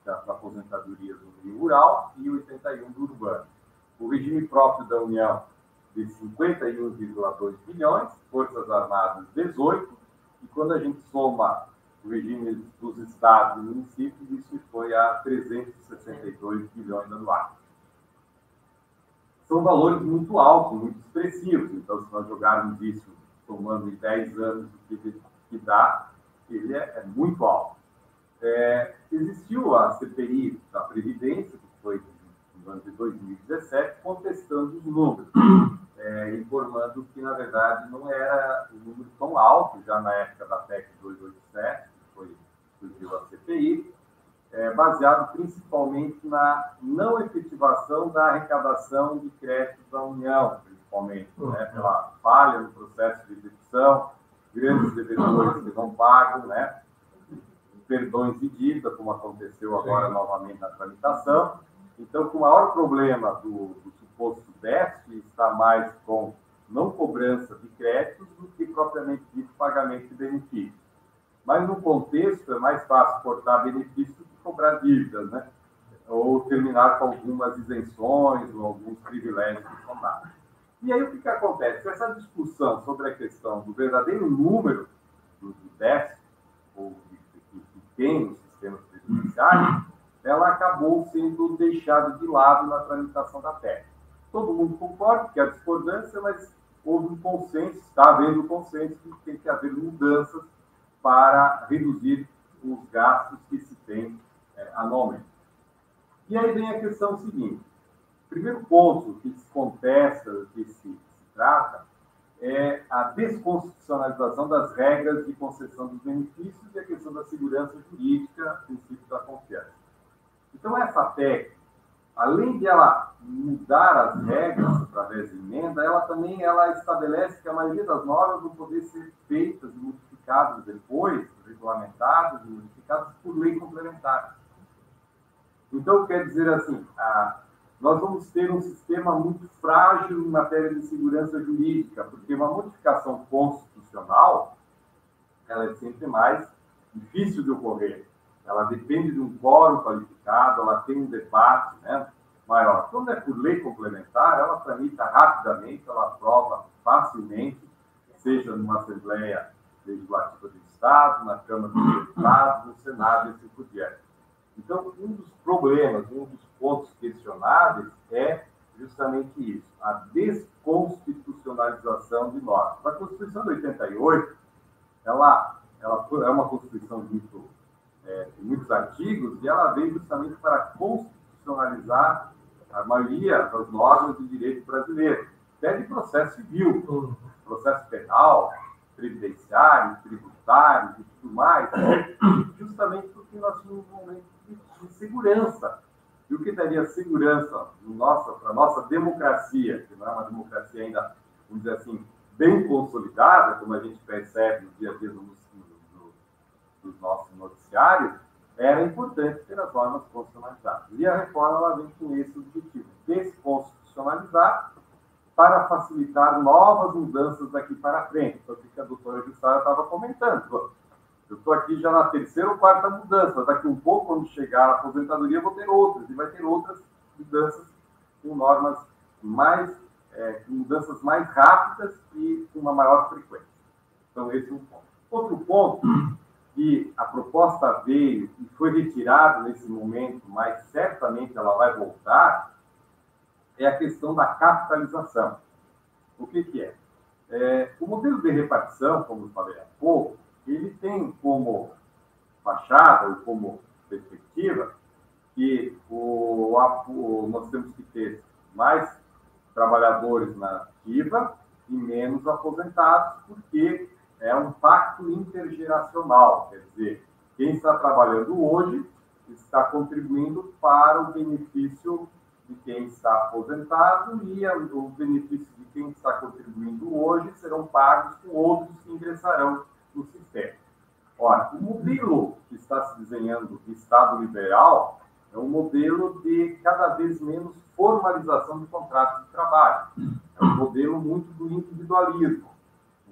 Speaker 3: das aposentadorias do meio rural e 81 do urbano. O regime próprio da União de 51,2 bilhões, Forças Armadas 18, e quando a gente soma o regime dos estados e municípios, isso foi a 362 bilhões anuais. São valores muito altos, muito expressivos. Então, se nós jogarmos isso tomando em 10 anos o que dá, ele é muito alto. Existiu a CPI da Previdência, que foi no ano de 2017, contestando os números, informando que, na verdade, não era um número tão alto, já na época da PEC 287, que surgiu a CPI, baseado principalmente na não efetivação da arrecadação de créditos da União, principalmente, né, pela falha no processo de execução, grandes devedores que não pagam, né, perdões de dívida, como aconteceu agora novamente na tramitação. Então, o maior problema do suposto déficit está mais com não cobrança de créditos do que propriamente dito pagamento de benefícios. Mas, no contexto, é mais fácil cortar benefícios do que cobrar dívidas, né? Ou terminar com algumas isenções ou alguns privilégios que são dados. E aí, o que acontece? Essa discussão sobre a questão do verdadeiro número do déficit, ou que tem nos sistemas previdenciários, ela acabou sendo deixada de lado na tramitação da PEC. Todo mundo concorda que há discordância, mas houve um consenso, está havendo um consenso de que tem que haver mudanças para reduzir os gastos que se tem anualmente. E aí vem a questão seguinte. O primeiro ponto que se contesta, que se trata, é a desconstitucionalização das regras de concessão dos benefícios e a questão da segurança jurídica, princípio da confiança. Então, essa PEC, além de ela mudar as regras através de emenda, ela também estabelece que a maioria das normas vão poder ser feitas e modificadas depois, regulamentadas e modificadas por lei complementar. Então, quer dizer assim, nós vamos ter um sistema muito frágil em matéria de segurança jurídica, porque uma modificação constitucional, ela é sempre mais difícil de ocorrer. Ela depende de um quórum qualificado, ela tem um debate, né, maior. Quando é por lei complementar, ela tramita rapidamente, ela aprova facilmente, seja numa Assembleia Legislativa do Estado, na Câmara dos Deputados, no Senado e assim por diante. Então, um dos problemas, um dos pontos questionáveis é justamente isso, a desconstitucionalização de normas. A Constituição de 88, ela é uma Constituição muito, de muitos artigos, e ela veio justamente para constitucionalizar a maioria das normas do direito brasileiro, até de processo civil, processo penal, previdenciário, tributário e tudo mais, justamente porque nós tínhamos um momento de segurança. E o que daria segurança para a nossa democracia, que não é uma democracia ainda, vamos dizer assim, bem consolidada, como a gente percebe no dia a dia dos nossos noticiários, era importante ter as normas constitucionalizadas. E a reforma ela vem com esse objetivo, desconstitucionalizar para facilitar novas mudanças daqui para frente. Então, o que a doutora Jussara estava comentando. Eu estou aqui já na terceira ou quarta mudança. Daqui um pouco, quando chegar a aposentadoria, eu vou ter outras. E vai ter outras mudanças com normas mudanças mais rápidas e com uma maior frequência. Então, esse é um ponto. Outro ponto que a proposta veio e foi retirada nesse momento, mas certamente ela vai voltar, é a questão da capitalização. O que é? O modelo de repartição, como eu falei há pouco, ele tem como fachada ou como perspectiva que nós temos que ter mais trabalhadores na ativa e menos aposentados, porque é um pacto intergeracional, quer dizer, quem está trabalhando hoje está contribuindo para o benefício de quem está aposentado e os benefícios de quem está contribuindo hoje serão pagos com outros que ingressarão no sistema. Ora, o modelo que está se desenhando de Estado liberal é um modelo de cada vez menos formalização de contratos de trabalho. É um modelo muito do individualismo,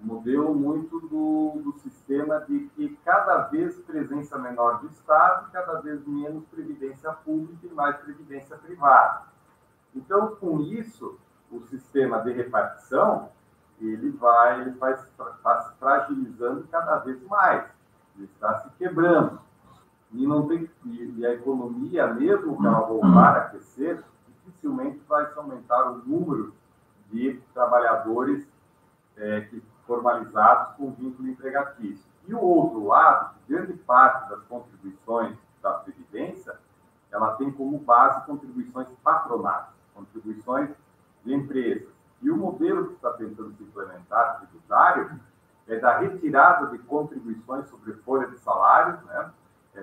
Speaker 3: um modelo muito do sistema de que cada vez presença menor do Estado, cada vez menos previdência pública e mais previdência privada. Então, com isso, o sistema de repartição ele vai se fragilizando cada vez mais, ele está se quebrando. E a economia, mesmo que ela voltar a crescer, dificilmente vai se aumentar o número de trabalhadores formalizados com vínculo empregatício. E o outro lado, grande parte das contribuições da Previdência, ela tem como base contribuições patronais, contribuições de empresas. E o modelo que está tentando se implementar, tributário, é da retirada de contribuições sobre folha de salário, né?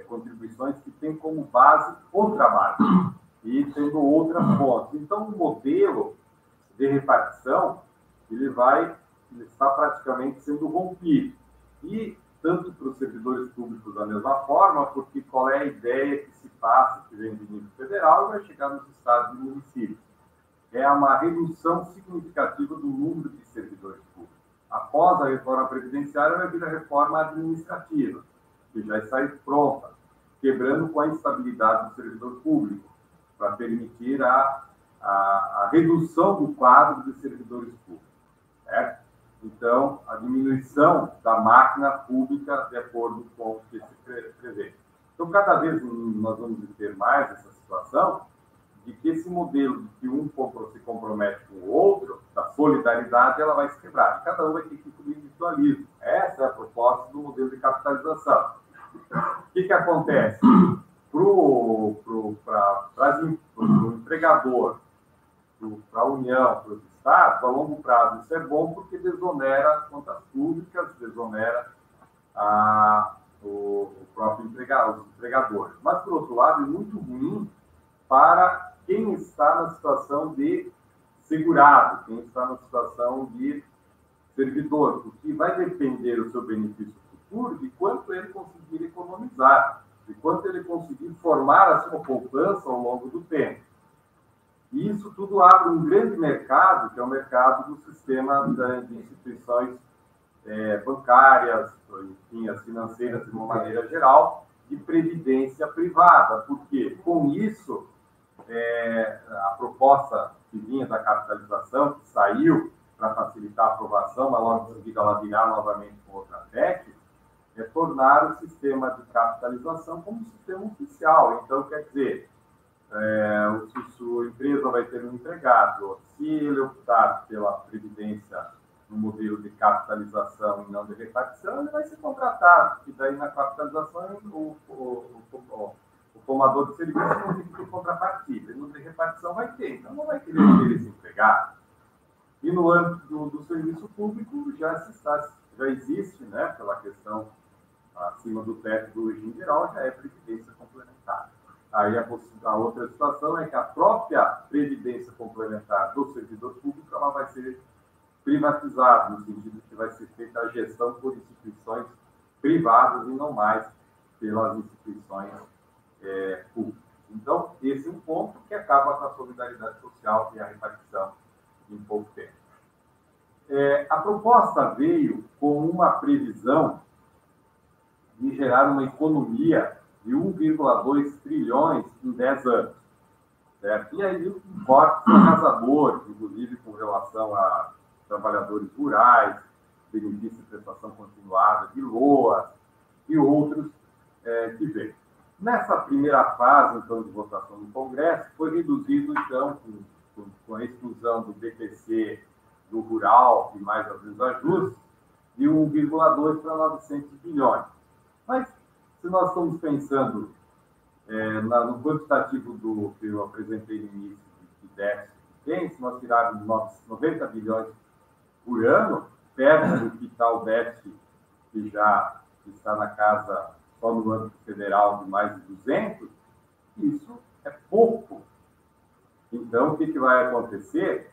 Speaker 3: Contribuições que têm como base o trabalho e tendo outras fontes. Então, o modelo de repartição, ele está praticamente sendo rompido. E tanto para os servidores públicos da mesma forma, porque qual é a ideia que se passa, que vem do nível federal e vai chegar nos estados e municípios? É uma redução significativa do número de servidores públicos. Após a reforma previdenciária, vai vir a reforma administrativa, que já está pronta, quebrando com a instabilidade do servidor público, para permitir a redução do quadro de servidores públicos. Certo? Então, a diminuição da máquina pública de acordo com o que se prevê. Então, cada vez nós vamos ter mais essa situação de que esse modelo de que um se compromete com o outro, da solidariedade, ela vai se quebrar. E cada um vai ter que ir para o individualismo. Essa é a proposta do modelo de capitalização. O que acontece? Para o empregador, para a União, para os Estados, a longo prazo, isso é bom porque desonera as contas públicas, desonera o próprio os empregadores. Mas, por outro lado, é muito ruim para quem está na situação de segurado, quem está na situação de servidor, porque vai depender do seu benefício futuro de quanto ele conseguir economizar, de quanto ele conseguir formar a sua poupança ao longo do tempo. E isso tudo abre um grande mercado, que é o mercado do sistema de instituições bancárias, enfim, as financeiras de uma maneira geral, de previdência privada. Porque, com isso, a proposta que vinha da capitalização, que saiu para facilitar a aprovação, mas logo em seguida ela virá novamente com outra PEC, é tornar o sistema de capitalização como um sistema oficial. Então, quer dizer, se sua empresa vai ter um empregado, se ele optar pela previdência no modelo de capitalização e não de repartição, ele vai ser contratado, e daí na capitalização o tomador de serviço não tem que ter contrapartida, e no de repartição vai ter, então não vai querer ter esse empregado. E no âmbito do serviço público já existe, né, pela questão acima do teto do regime geral, já é previdência complementar. Aí a outra situação é que a própria previdência complementar do servidor público ela vai ser privatizada, no sentido que vai ser feita a gestão por instituições privadas e não mais pelas instituições públicas. Então, esse é um ponto que acaba com a solidariedade social e a repartição em pouco tempo. A proposta veio com uma previsão de gerar uma economia de 1,2 trilhões em 10 anos. Certo? E aí, cortes arrasadores, inclusive com relação a trabalhadores rurais, benefício de prestação continuada de LOAS e outros que vêm. Nessa primeira fase, então, de votação no Congresso, foi reduzido, então, com a exclusão do BPC, do rural e mais alguns ajustes, de 1,2 para 900 bilhões. Mas, se nós estamos pensando no quantitativo que eu apresentei no início de déficit que tem, se nós tirarmos 90 bilhões por ano, perto do que está o déficit que já está na casa, só no âmbito federal, de mais de 200, isso é pouco. Então, o que vai acontecer?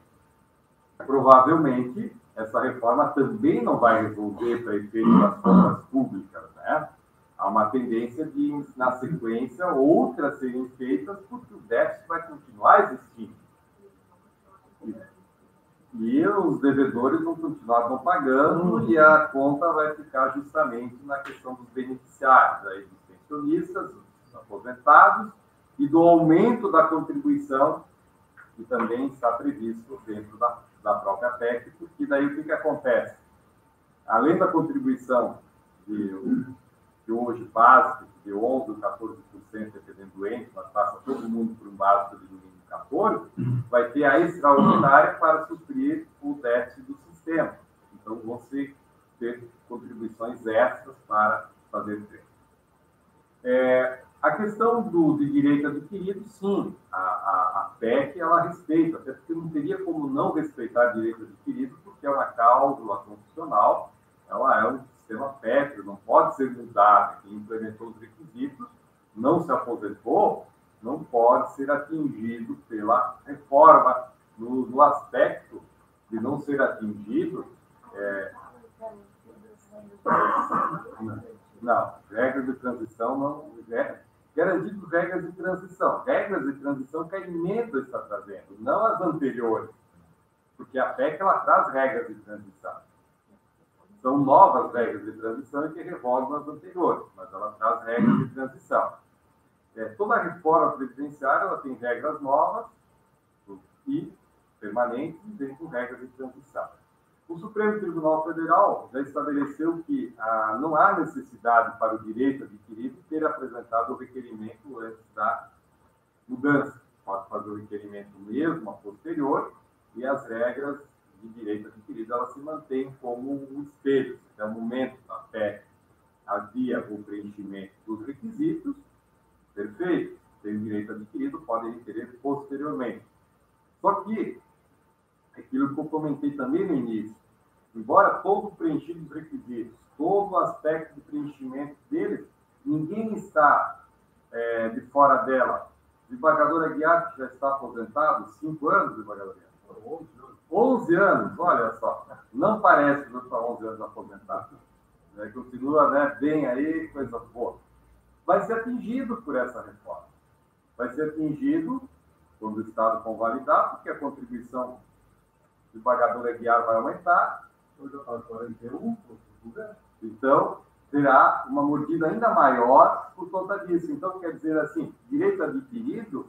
Speaker 3: Provavelmente, essa reforma também não vai resolver para efeito das contas públicas, né? Há uma tendência de, na sequência, outras serem feitas, porque o déficit vai continuar existindo. E os devedores vão continuar não pagando e a conta vai ficar justamente na questão dos beneficiários, aí, dos pensionistas, dos aposentados e do aumento da contribuição, que também está previsto dentro da própria PEC, porque daí o que acontece? Além da contribuição que hoje básico, de 11% ou 14%, dependendo do ente, mas passa todo mundo por um básico de mínimo 14%, vai ter a extraordinária para suprir o déficit do sistema. Então, vão ter contribuições extras para fazer frente. A questão de direito adquirido, sim, a PEC, ela respeita, até porque não teria como não respeitar direito adquirido, porque é uma cláusula constitucional, ela é um sistema pétreo, não pode ser mudado. Quem implementou os requisitos, não se aposentou, não pode ser atingido pela reforma. No aspecto de não ser atingido, não, regras de transição não garantido regras de transição. Regras de transição que a emenda está trazendo, não as anteriores, porque a PEC ela traz regras de transição. São novas regras de transição que revogam as anteriores, mas ela traz regras de transição. Toda a reforma previdenciária ela tem regras novas e permanentes e vem com regras de transição. O Supremo Tribunal Federal já estabeleceu que não há necessidade para o direito adquirido ter apresentado o requerimento antes da mudança. Pode fazer o requerimento mesmo a posterior e as regras de direito adquirido elas se mantêm como um espelho. Até o momento da PEC havia o preenchimento dos requisitos, perfeito, tem direito adquirido, podem requerer posteriormente. Só que, aquilo que eu comentei também no início, embora todo preenchido os requisitos, todo o aspecto de preenchimento deles, ninguém está de fora dela. O desembargador Aguiar, que já está aposentado, 5 anos, desembargador Aguiar. 11 anos, olha só. Não parece que já está 11 anos aposentado. Continua bem aí, coisa boa. Vai ser atingido por essa reforma. Vai ser atingido quando o Estado convalidar, porque a contribuição do pagador aguiar vai aumentar. Então, terá uma mordida ainda maior por conta disso. Então, quer dizer assim, direito adquirido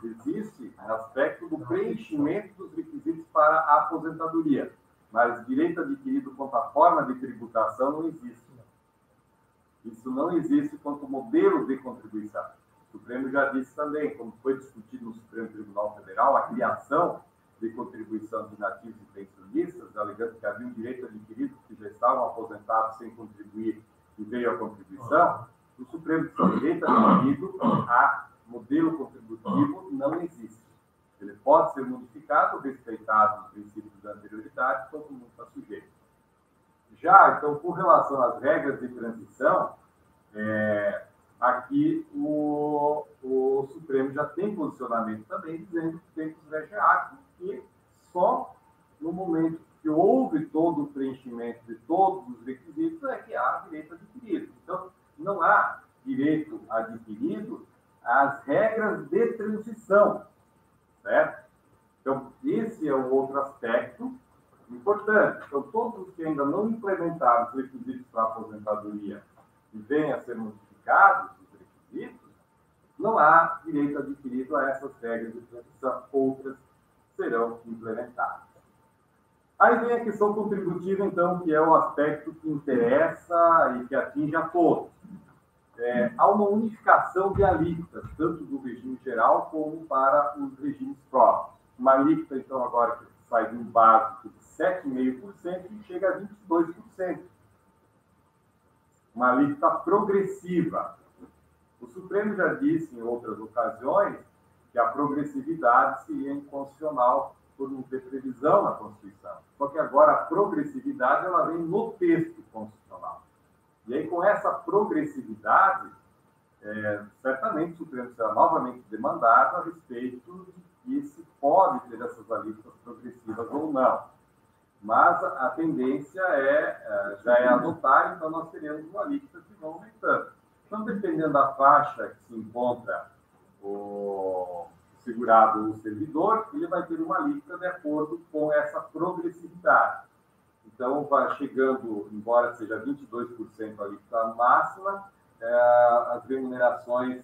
Speaker 3: existe no aspecto do preenchimento dos requisitos para a aposentadoria, mas direito adquirido quanto à forma de tributação não existe. Isso não existe quanto modelo de contribuição. O Supremo já disse também, como foi discutido no Supremo Tribunal Federal, a criação de contribuição de nativos e pensionistas, alegando que havia um direito adquirido que já estavam aposentados sem contribuir e veio a contribuição, o Supremo disse que o direito adquirido a modelo contributivo não existe. Ele pode ser modificado, respeitado os princípios da anterioridade, todo mundo está sujeito. Já, então, com relação às regras de transição, aqui o Supremo já tem posicionamento também, dizendo que tem que se que só no momento que houve todo o preenchimento de todos os requisitos é que há direito adquirido. Então, não há direito adquirido às regras de transição, certo? Então, esse é um outro aspecto importante. Então, todos os que ainda não implementaram os requisitos para a aposentadoria e venham a ser modificados, os requisitos, não há direito adquirido a essas regras de transição. Outras serão implementadas. Aí vem a questão contributiva, então, que é o aspecto que interessa e que atinge a todos. Há uma unificação de alíquotas, tanto do regime geral como para os regimes próprios. Uma alíquota, então, agora que sai de um básico de 7,5% e chega a 22%. Uma alíquota progressiva. O Supremo já disse em outras ocasiões que a progressividade seria inconstitucional por não ter previsão na Constituição. Só que agora a progressividade ela vem no texto constitucional. E aí, com essa progressividade, certamente o Supremo será novamente demandado a respeito de que se pode ter essas alíquotas progressivas ou não. Mas a tendência já é adotar, então nós teremos uma alíquota que vai aumentando. Então, dependendo da faixa que se encontra o segurado ou o servidor, ele vai ter uma alíquota de acordo com essa progressividade. Então, vai chegando, embora seja 22% a alíquota máxima, as remunerações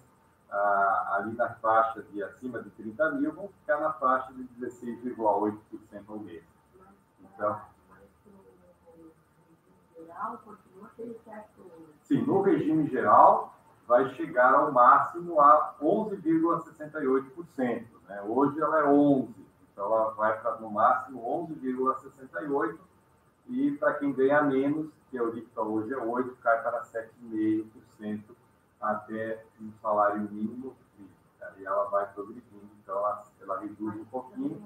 Speaker 3: ali na faixa de acima de 30 mil vão ficar na faixa de 16,8% ao mês. Então, sim, no regime geral, vai chegar ao máximo a 11,68%. Né? Hoje ela é 11%, então ela vai para no máximo 11,68%, e para quem ganha menos, que a alíquota hoje é 8%, cai para 7,5% até um salário mínimo, e ela vai progredindo, então ela reduz um pouquinho.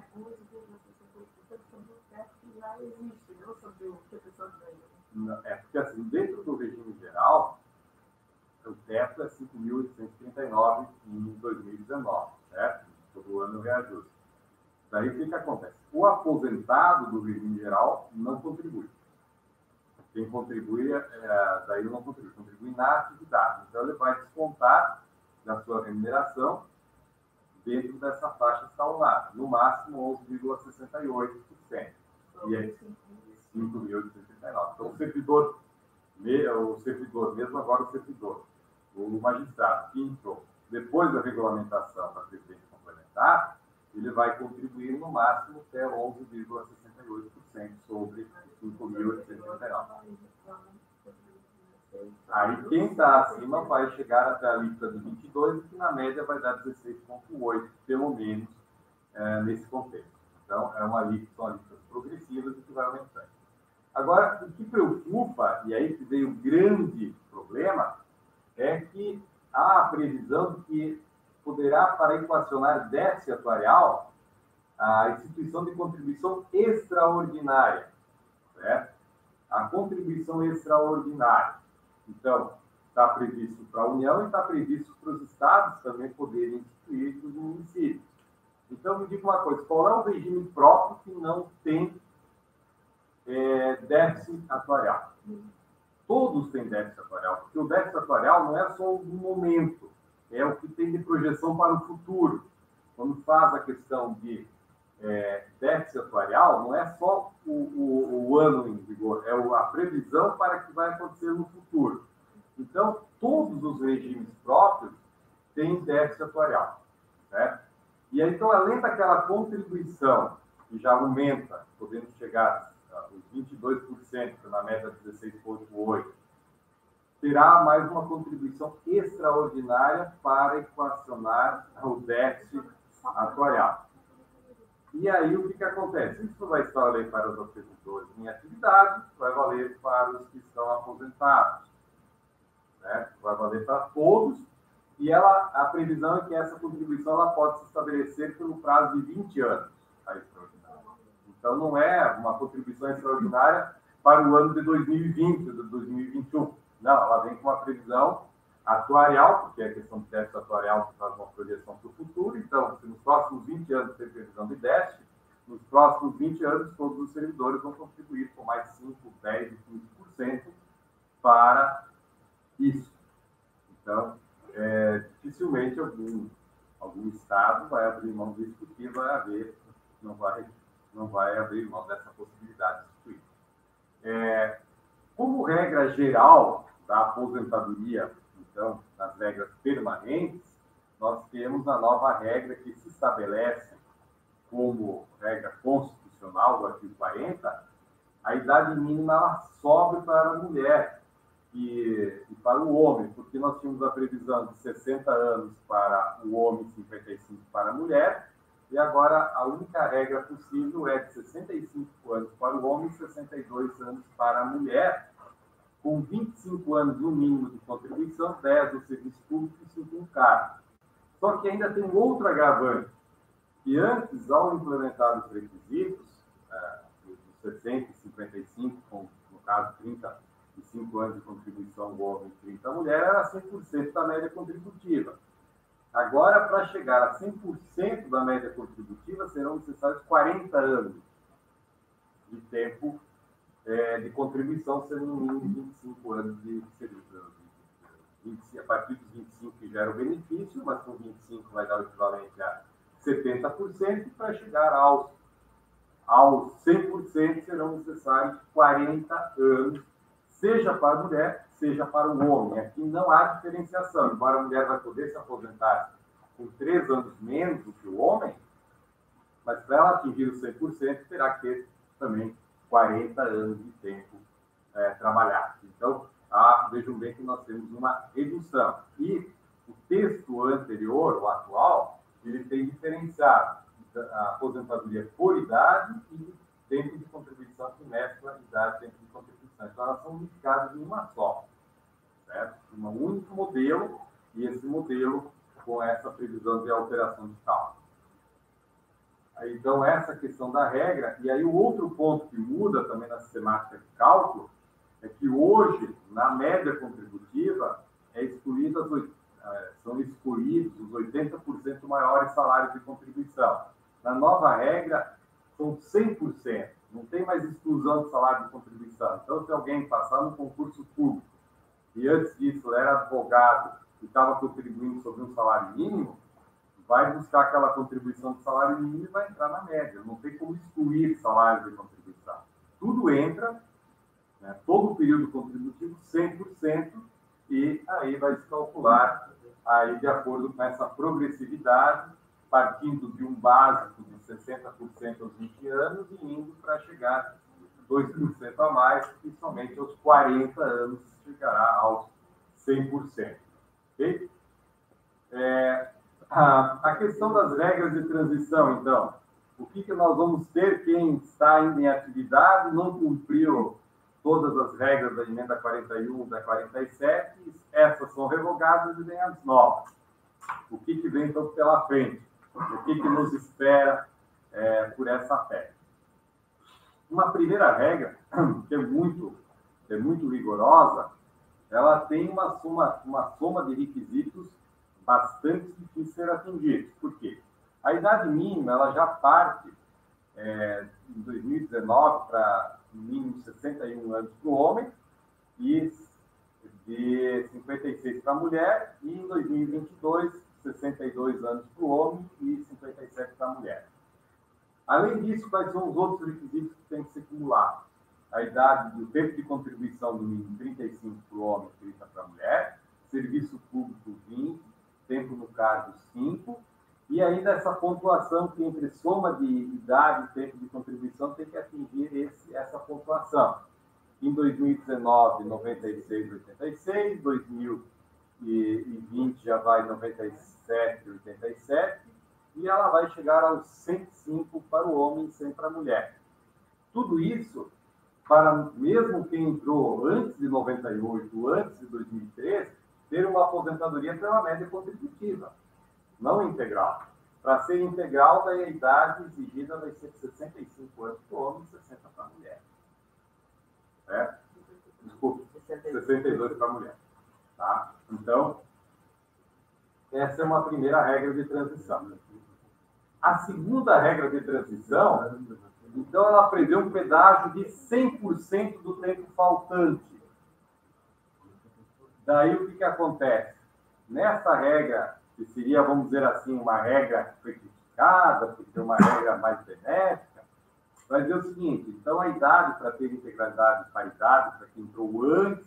Speaker 3: Porque assim, dentro do regime geral, o teto é 5.839 em 2019, certo? Todo ano reajuste. Daí o que acontece? O aposentado do regime geral não contribui. Quem contribui, daí não contribui na atividade. Então ele vai descontar da sua remuneração dentro dessa faixa escalonada, no máximo 11,68%. E aí, 5.839. Então o servidor, mesmo agora o magistrado que entrou depois da regulamentação da Previdência Complementar, ele vai contribuir no máximo até 11,68% sobre 5.839. Aí quem está acima vai chegar até a alíquota de 22%, que na média vai dar 16,8%, pelo menos, nesse contexto. Então, são alíquotas progressivas e que vai aumentando. Agora, o que preocupa, e aí que veio o grande problema, é que há a previsão de que poderá, para equacionar déficit atuarial, a instituição de contribuição extraordinária, certo? A contribuição extraordinária. Então, está previsto para a União e está previsto para os estados também poderem instituir para os municípios. Então, me diga uma coisa, qual é o regime próprio que não tem déficit atuarial? Todos têm déficit atuarial, porque o déficit atuarial não é só o do momento, é o que tem de projeção para o futuro. quando faz a questão de déficit atuarial, não é só o ano em vigor, é a previsão para que vai acontecer no futuro. Então, todos os regimes próprios têm déficit atuarial, certo? E aí, então, além daquela contribuição que já aumenta, podendo chegar aos 22% na média 16,8%, terá mais uma contribuição extraordinária para equacionar o déficit atuarial. E aí, o que acontece? Isso vai valer para os aposentadores em atividade, vai valer para os que estão aposentados, né? Vai valer para todos, e a previsão é que essa contribuição ela pode se estabelecer pelo prazo de 20 anos, a extraordinária. Então, não é uma contribuição extraordinária para o ano de 2020, de 2021. Não, ela vem com uma previsão atuarial, porque é a questão de déficit atuarial que faz uma projeção para o futuro. Então, se nos próximos 20 anos tem previsão de déficit, nos próximos 20 anos todos os servidores vão contribuir com mais 5%, 10% e 15% para isso. Então, dificilmente algum Estado vai abrir mão disso, porque não vai abrir mão dessa possibilidade de instituir. Como regra geral da aposentadoria, então, nas regras permanentes, nós temos a nova regra que se estabelece como regra constitucional do artigo 40, a idade mínima ela sobe para a mulher e para o homem, porque nós tínhamos a previsão de 60 anos para o homem e 55 para a mulher, e agora a única regra possível é de 65 anos para o homem e 62 anos para a mulher, com 25 anos no mínimo de contribuição, 10 no serviço público e 5 no cargo. Só que ainda tem outro agravante, que antes, ao implementar os requisitos, dos 60 e 55, com, no caso, 35 anos de contribuição do homem e 30 da mulher, era 100% da média contributiva. Agora, para chegar a 100% da média contributiva, serão necessários 40 anos de tempo de contribuição, sendo no mínimo 25 anos de serviço. A partir dos 25 que gera o benefício, mas com 25 vai dar o equivalente a 70%, para chegar aos 100% serão necessários 40 anos, seja para a mulher, seja para o homem. Aqui não há diferenciação, embora a mulher vai poder se aposentar com 3 anos menos do que o homem, mas para ela atingir os 100%, terá que ter também 40 anos de tempo trabalhado. Então, vejam bem que nós temos uma redução. E o texto anterior, o atual, ele tem diferenciado a aposentadoria por idade e tempo de contribuição que mescla idade e tempo de contribuição. Então, elas são unificadas em uma só, certo? Um único modelo, e esse modelo com essa previsão de alteração de cálculo. Então, essa questão da regra, e aí o outro ponto que muda também na sistemática de cálculo, é que hoje, na média contributiva, são excluídos os 80% maiores salários de contribuição. Na nova regra, são 100%, não tem mais exclusão de salário de contribuição. Então, se alguém passar no concurso público, e antes disso era advogado e estava contribuindo sobre um salário mínimo, vai buscar aquela contribuição de salário mínimo e vai entrar na média. Não tem como excluir salário de contribuição. Tudo entra, né, todo o período contributivo, 100%, e aí vai se calcular aí, de acordo com essa progressividade, partindo de um básico de 60% aos 20 anos e indo para chegar 2% a mais, e somente aos 40 anos chegará aos 100%. Ok? A questão das regras de transição, então. O que nós vamos ter? Quem está ainda em atividade, não cumpriu todas as regras da emenda 41, da 47, essas são revogadas e vem as novas. O que vem, então, pela frente? O que nos espera por essa PEC? Uma primeira regra, que é muito rigorosa, ela tem uma soma de requisitos bastante difícil de ser atingidos. Por quê? A idade mínima ela já parte, em 2019, para no mínimo 61 anos para o homem e de 56 para a mulher, e em 2022, 62 anos para o homem e 57 para a mulher. Além disso, quais são os outros requisitos que têm que ser cumulados? A idade do tempo de contribuição do mínimo 35 para o homem e 30 para a mulher, serviço público 20, tempo no cargo 5, e ainda essa pontuação que entre soma de idade e tempo de contribuição tem que atingir essa pontuação. Em 2019, 96,86, 2020 já vai 97,87, e ela vai chegar aos 105 para o homem e 100 para a mulher. Tudo isso, para mesmo quem entrou antes de 98, antes de 2013, ter uma aposentadoria pela média contributiva, não integral. Para ser integral, daí a idade exigida vai ser de 65 anos para o homem e 60 para a mulher. Certo? Desculpe, 62 para a mulher. Tá? Então, essa é uma primeira regra de transição. A segunda regra de transição, então, ela prevê um pedágio de 100% do tempo faltante. Daí, o que acontece? Nessa regra, que seria, vamos dizer assim, uma regra criticada, porque é uma regra mais benéfica, vai dizer o seguinte: então, a idade para ter integralidade e paridade, para quem entrou antes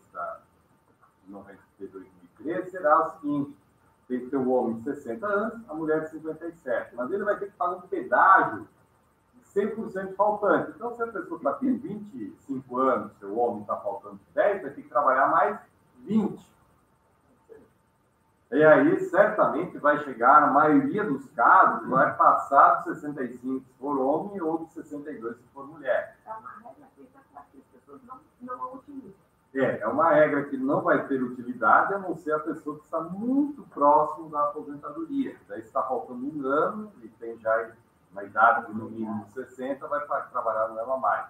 Speaker 3: de 2013, será o seguinte: tem que ter o homem de 60 anos, a mulher de 57. Mas ele vai ter que pagar um pedágio de 100% faltante. Então, se a pessoa está com 25 anos, seu homem está faltando 10, vai ter que trabalhar mais 20. E aí, certamente, vai chegar, na maioria dos casos, vai passar de 65 se for homem ou de 62 se for mulher.
Speaker 1: É uma regra feita para que as pessoas não a utilizem.
Speaker 3: É uma regra que não vai ter utilidade, a não ser a pessoa que está muito próximo da aposentadoria. Daí está faltando um ano e tem já uma idade de no mínimo 60, vai trabalhar no ano a mais.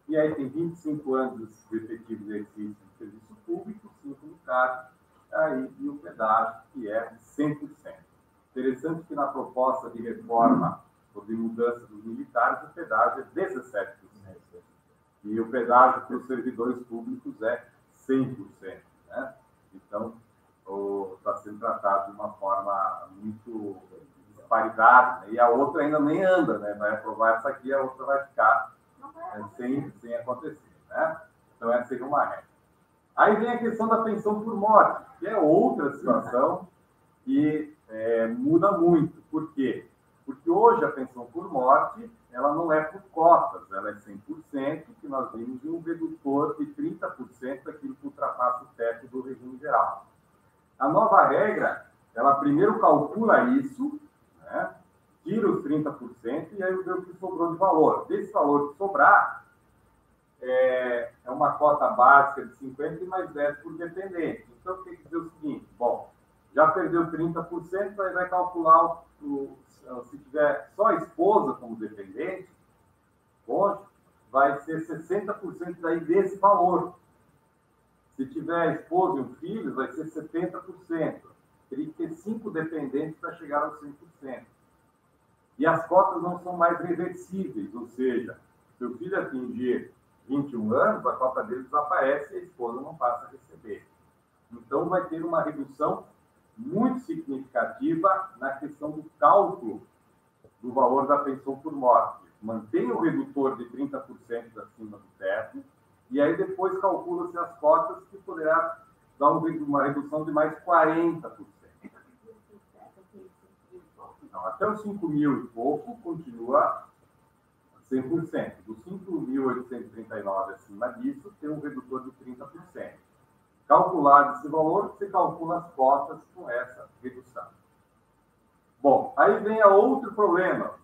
Speaker 3: E aí tem 25 anos de efetivo exercício de serviço público, 5 no cargo, aí e o pedágio, que é 100%. Interessante que na proposta de reforma sobre mudança dos militares, o pedágio é 17%. E o pedágio para os servidores públicos é 100%. Né? Então, está sendo tratado de uma forma muito disparidade. Né? E a outra ainda nem anda, né? Vai aprovar essa aqui, a outra vai ficar sem acontecer. Né? Então, essa seria uma regra. Aí vem a questão da pensão por morte, que é outra situação que muda muito. Por quê? Porque hoje a pensão por morte, ela não é por cotas, ela é 100%, que nós vimos um redutor de 30% daquilo que ultrapassa o teto do regime geral. A nova regra, ela primeiro calcula isso, né, tira os 30% e aí vê o que sobrou de valor. Desse valor que sobrar, é uma cota básica de 50% e mais 10% por dependente. Então, tem que dizer o seguinte: bom, já perdeu 30%, aí vai calcular se tiver só a esposa como dependente, hoje, vai ser 60% daí desse valor. Se tiver a esposa e um filho, vai ser 70%. Teria que ter 5 dependentes para chegar aos 100%. E as cotas não são mais reversíveis, ou seja, se o filho atingir 21 anos, a cota dele desaparece e a esposa não passa a receber. Então, vai ter uma redução muito significativa na questão do cálculo do valor da pensão por morte. Mantém o redutor de 30% acima do teto e aí depois calcula-se as cotas, que poderá dar uma redução de mais 40%. Não, até os 5 mil e pouco continua 100%. Dos 5.839 acima disso, tem um redutor de 30%. Calculado esse valor, você calcula as cotas com essa redução. Bom, aí vem outro problema.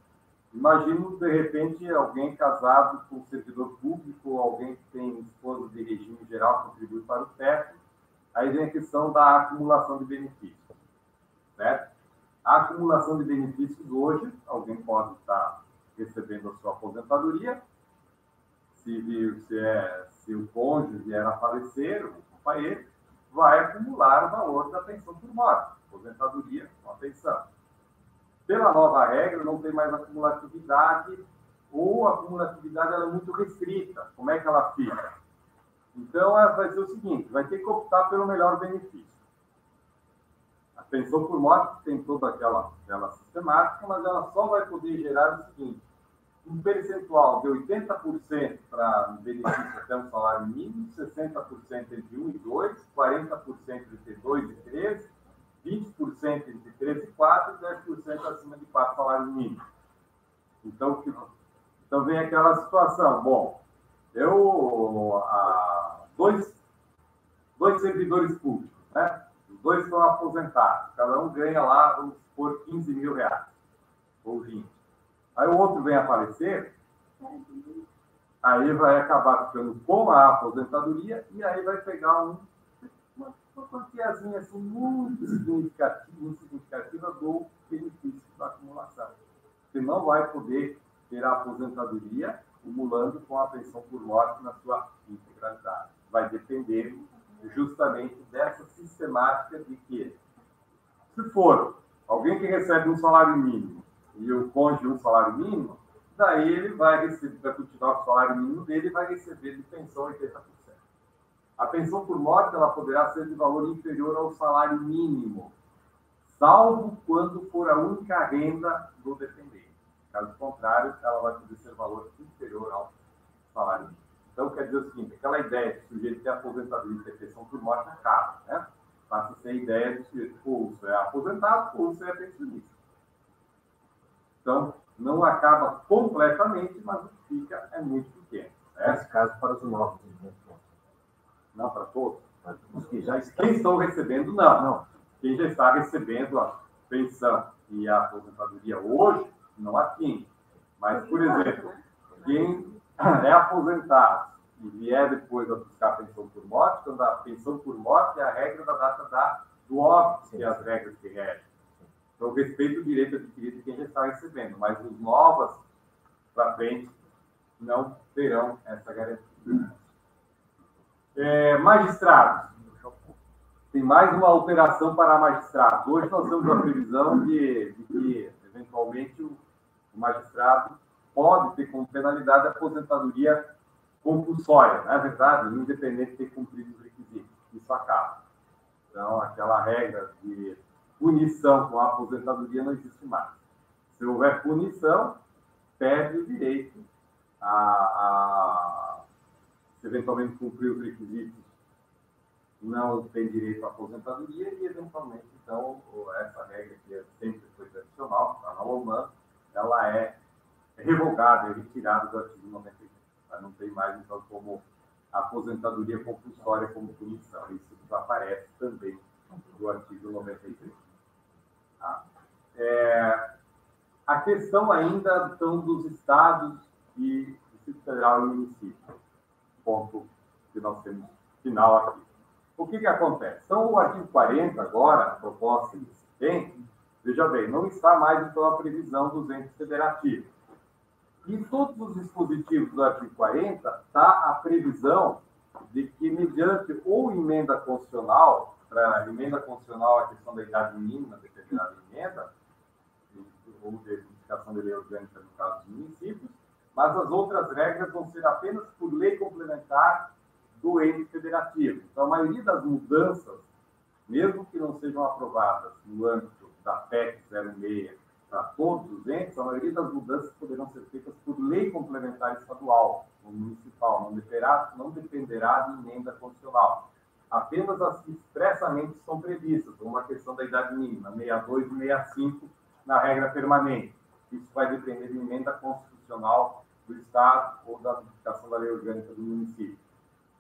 Speaker 3: Imagino, de repente, alguém casado com um servidor público, ou alguém que tem esposa de regime geral que contribui para o teto. Aí vem a questão da acumulação de benefícios. Certo? A acumulação de benefícios hoje, alguém pode estar recebendo a sua aposentadoria, se o cônjuge vier a falecer, o companheiro, vai acumular o valor da pensão por morte, aposentadoria com a pensão. Pela nova regra, não tem mais acumulatividade, ou a acumulatividade ela é muito restrita. Como é que ela fica? Então, vai ser o seguinte: vai ter que optar pelo melhor benefício. pensão por morte tem toda aquela sistemática, mas ela só vai poder gerar o seguinte: um percentual de 80% para benefício até um salário mínimo, 60% entre 1 e 2, 40% entre 2 e 13, 20% entre 13 e 4 e 10% acima de 4 salários mínimos. Então vem aquela situação. Bom, dois servidores públicos, né? Os dois estão aposentados, cada um ganha lá, vamos supor, 15 mil reais, ou 20. Aí o outro vem a falecer, aí vai acabar ficando com a aposentadoria e aí vai pegar uma quantiazinha assim, muito significativa do benefício da acumulação. Você não vai poder ter a aposentadoria acumulando com a pensão por morte na sua integralidade. Vai depender justamente dessa sistemática de que, se for alguém que recebe um salário mínimo e o cônjuge um salário mínimo, daí ele vai continuar com o salário mínimo dele e vai receber de pensão 80%. A pensão por morte ela poderá ser de valor inferior ao salário mínimo, salvo quando for a única renda do dependente. Caso contrário, ela vai poder ser valor inferior ao salário mínimo. Então, quer dizer o seguinte, aquela ideia de sujeito ter aposentadoria e ter pensão por morte acaba, né? Passa a ser a ideia de sujeito, ou você é aposentado, ou você é pensionista. Então, não acaba completamente, mas o que fica é muito pequeno.
Speaker 4: Nesse caso, para os novos.
Speaker 3: Não para todos.
Speaker 4: Os que já
Speaker 3: Quem estão recebendo, não. Quem já está recebendo a pensão e a aposentadoria hoje, não atinge. Mas, por exemplo, quem é aposentado e vier depois a buscar a pensão por morte, quando a pensão por morte é a regra da data do óbito, que é as regras que regem. Então, respeito o direito adquirido de quem já está recebendo, mas os novos para frente não terão essa garantia. Magistrados. Tem mais uma alteração para magistrados. Hoje nós temos a previsão de que, eventualmente, o magistrado pode ter como penalidade a aposentadoria compulsória, na verdade, independente de ter cumprido os requisitos. Isso acaba. Então, aquela regra de punição com a aposentadoria não existe mais. Se houver punição, perde o direito se eventualmente cumprir os requisitos, não tem direito à aposentadoria e, eventualmente, então, essa regra que sempre foi tradicional, a norma humana, ela é revogada, é retirada do artigo 93. Não tem mais, então, como aposentadoria compulsória como punição. Isso desaparece também do artigo 93. Tá? A questão ainda, então, dos estados e Distrito Federal e município. Ponto que nós temos final aqui. O que acontece? Então, o artigo 40, agora, a proposta que se tem, veja bem, não está mais, então, a previsão dos entes federativos. Em todos os dispositivos do artigo 40, está a previsão de que, mediante ou emenda constitucional, para emenda constitucional a questão da idade mínima determinada emenda, ou de modificação da lei orgânica no caso dos municípios, mas as outras regras vão ser apenas por lei complementar do ente federativo. Então, a maioria das mudanças, mesmo que não sejam aprovadas no âmbito da PEC 06 para todos os entes, a maioria das mudanças poderão ser feitas por lei complementar estadual ou municipal, não dependerá de emenda constitucional. Apenas as que expressamente estão previstas, como a questão da idade mínima, 62 e 65, na regra permanente. Isso vai depender de emenda constitucional do Estado ou da modificação da lei orgânica do município.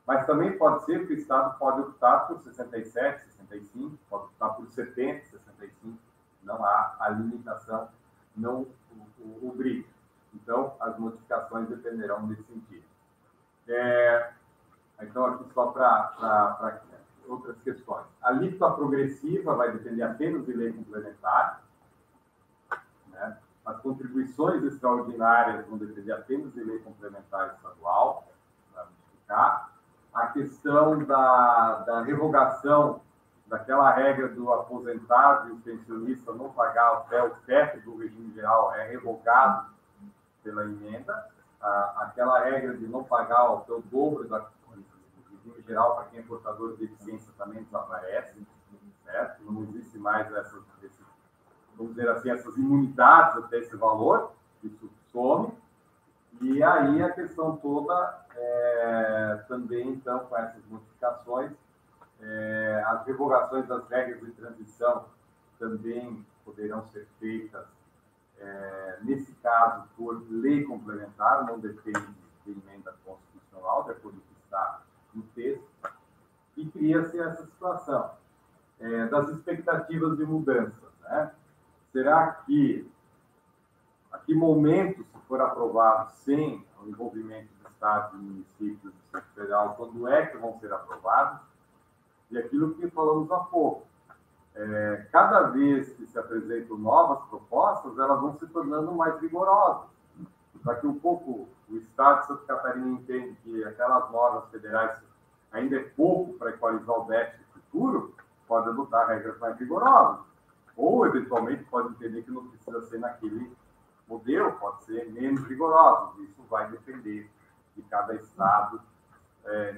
Speaker 3: Mas também pode ser que o Estado pode optar por 67, 65, pode optar por 70, 65. Não há a limitação, não obriga. Então, as modificações dependerão desse sentido. Então, aqui só para outras questões. A alíquota progressiva vai depender apenas de lei complementar. Né? As contribuições extraordinárias vão depender apenas de lei complementar estadual, para modificar. A questão da revogação daquela regra do aposentado e o pensionista não pagar até o teto do regime geral é revogado pela emenda. Aquela regra de não pagar até o dobro do regime geral para quem é portador de deficiência também desaparece. certo? Não existe mais vamos dizer assim, essas imunidades até esse valor, isso some. E aí a questão toda também, então, com essas modificações, as revogações das regras de transição também poderão ser feitas, nesse caso, por lei complementar, não depende de emenda constitucional, de acordo com o que está no texto, e cria-se essa situação das expectativas de mudança, né? Será que, a que momento, se for aprovado sem o envolvimento do Estado, do município, do Distrito Federal, quando é que vão ser aprovados? E aquilo que falamos há pouco, cada vez que se apresentam novas propostas, elas vão se tornando mais rigorosas. Daqui um pouco, o Estado de Santa Catarina entende que aquelas normas federais ainda é pouco para equalizar o déficit futuro, pode adotar regras mais rigorosas. Ou, eventualmente, pode entender que não precisa ser naquele modelo, pode ser menos rigoroso. Isso vai depender de cada Estado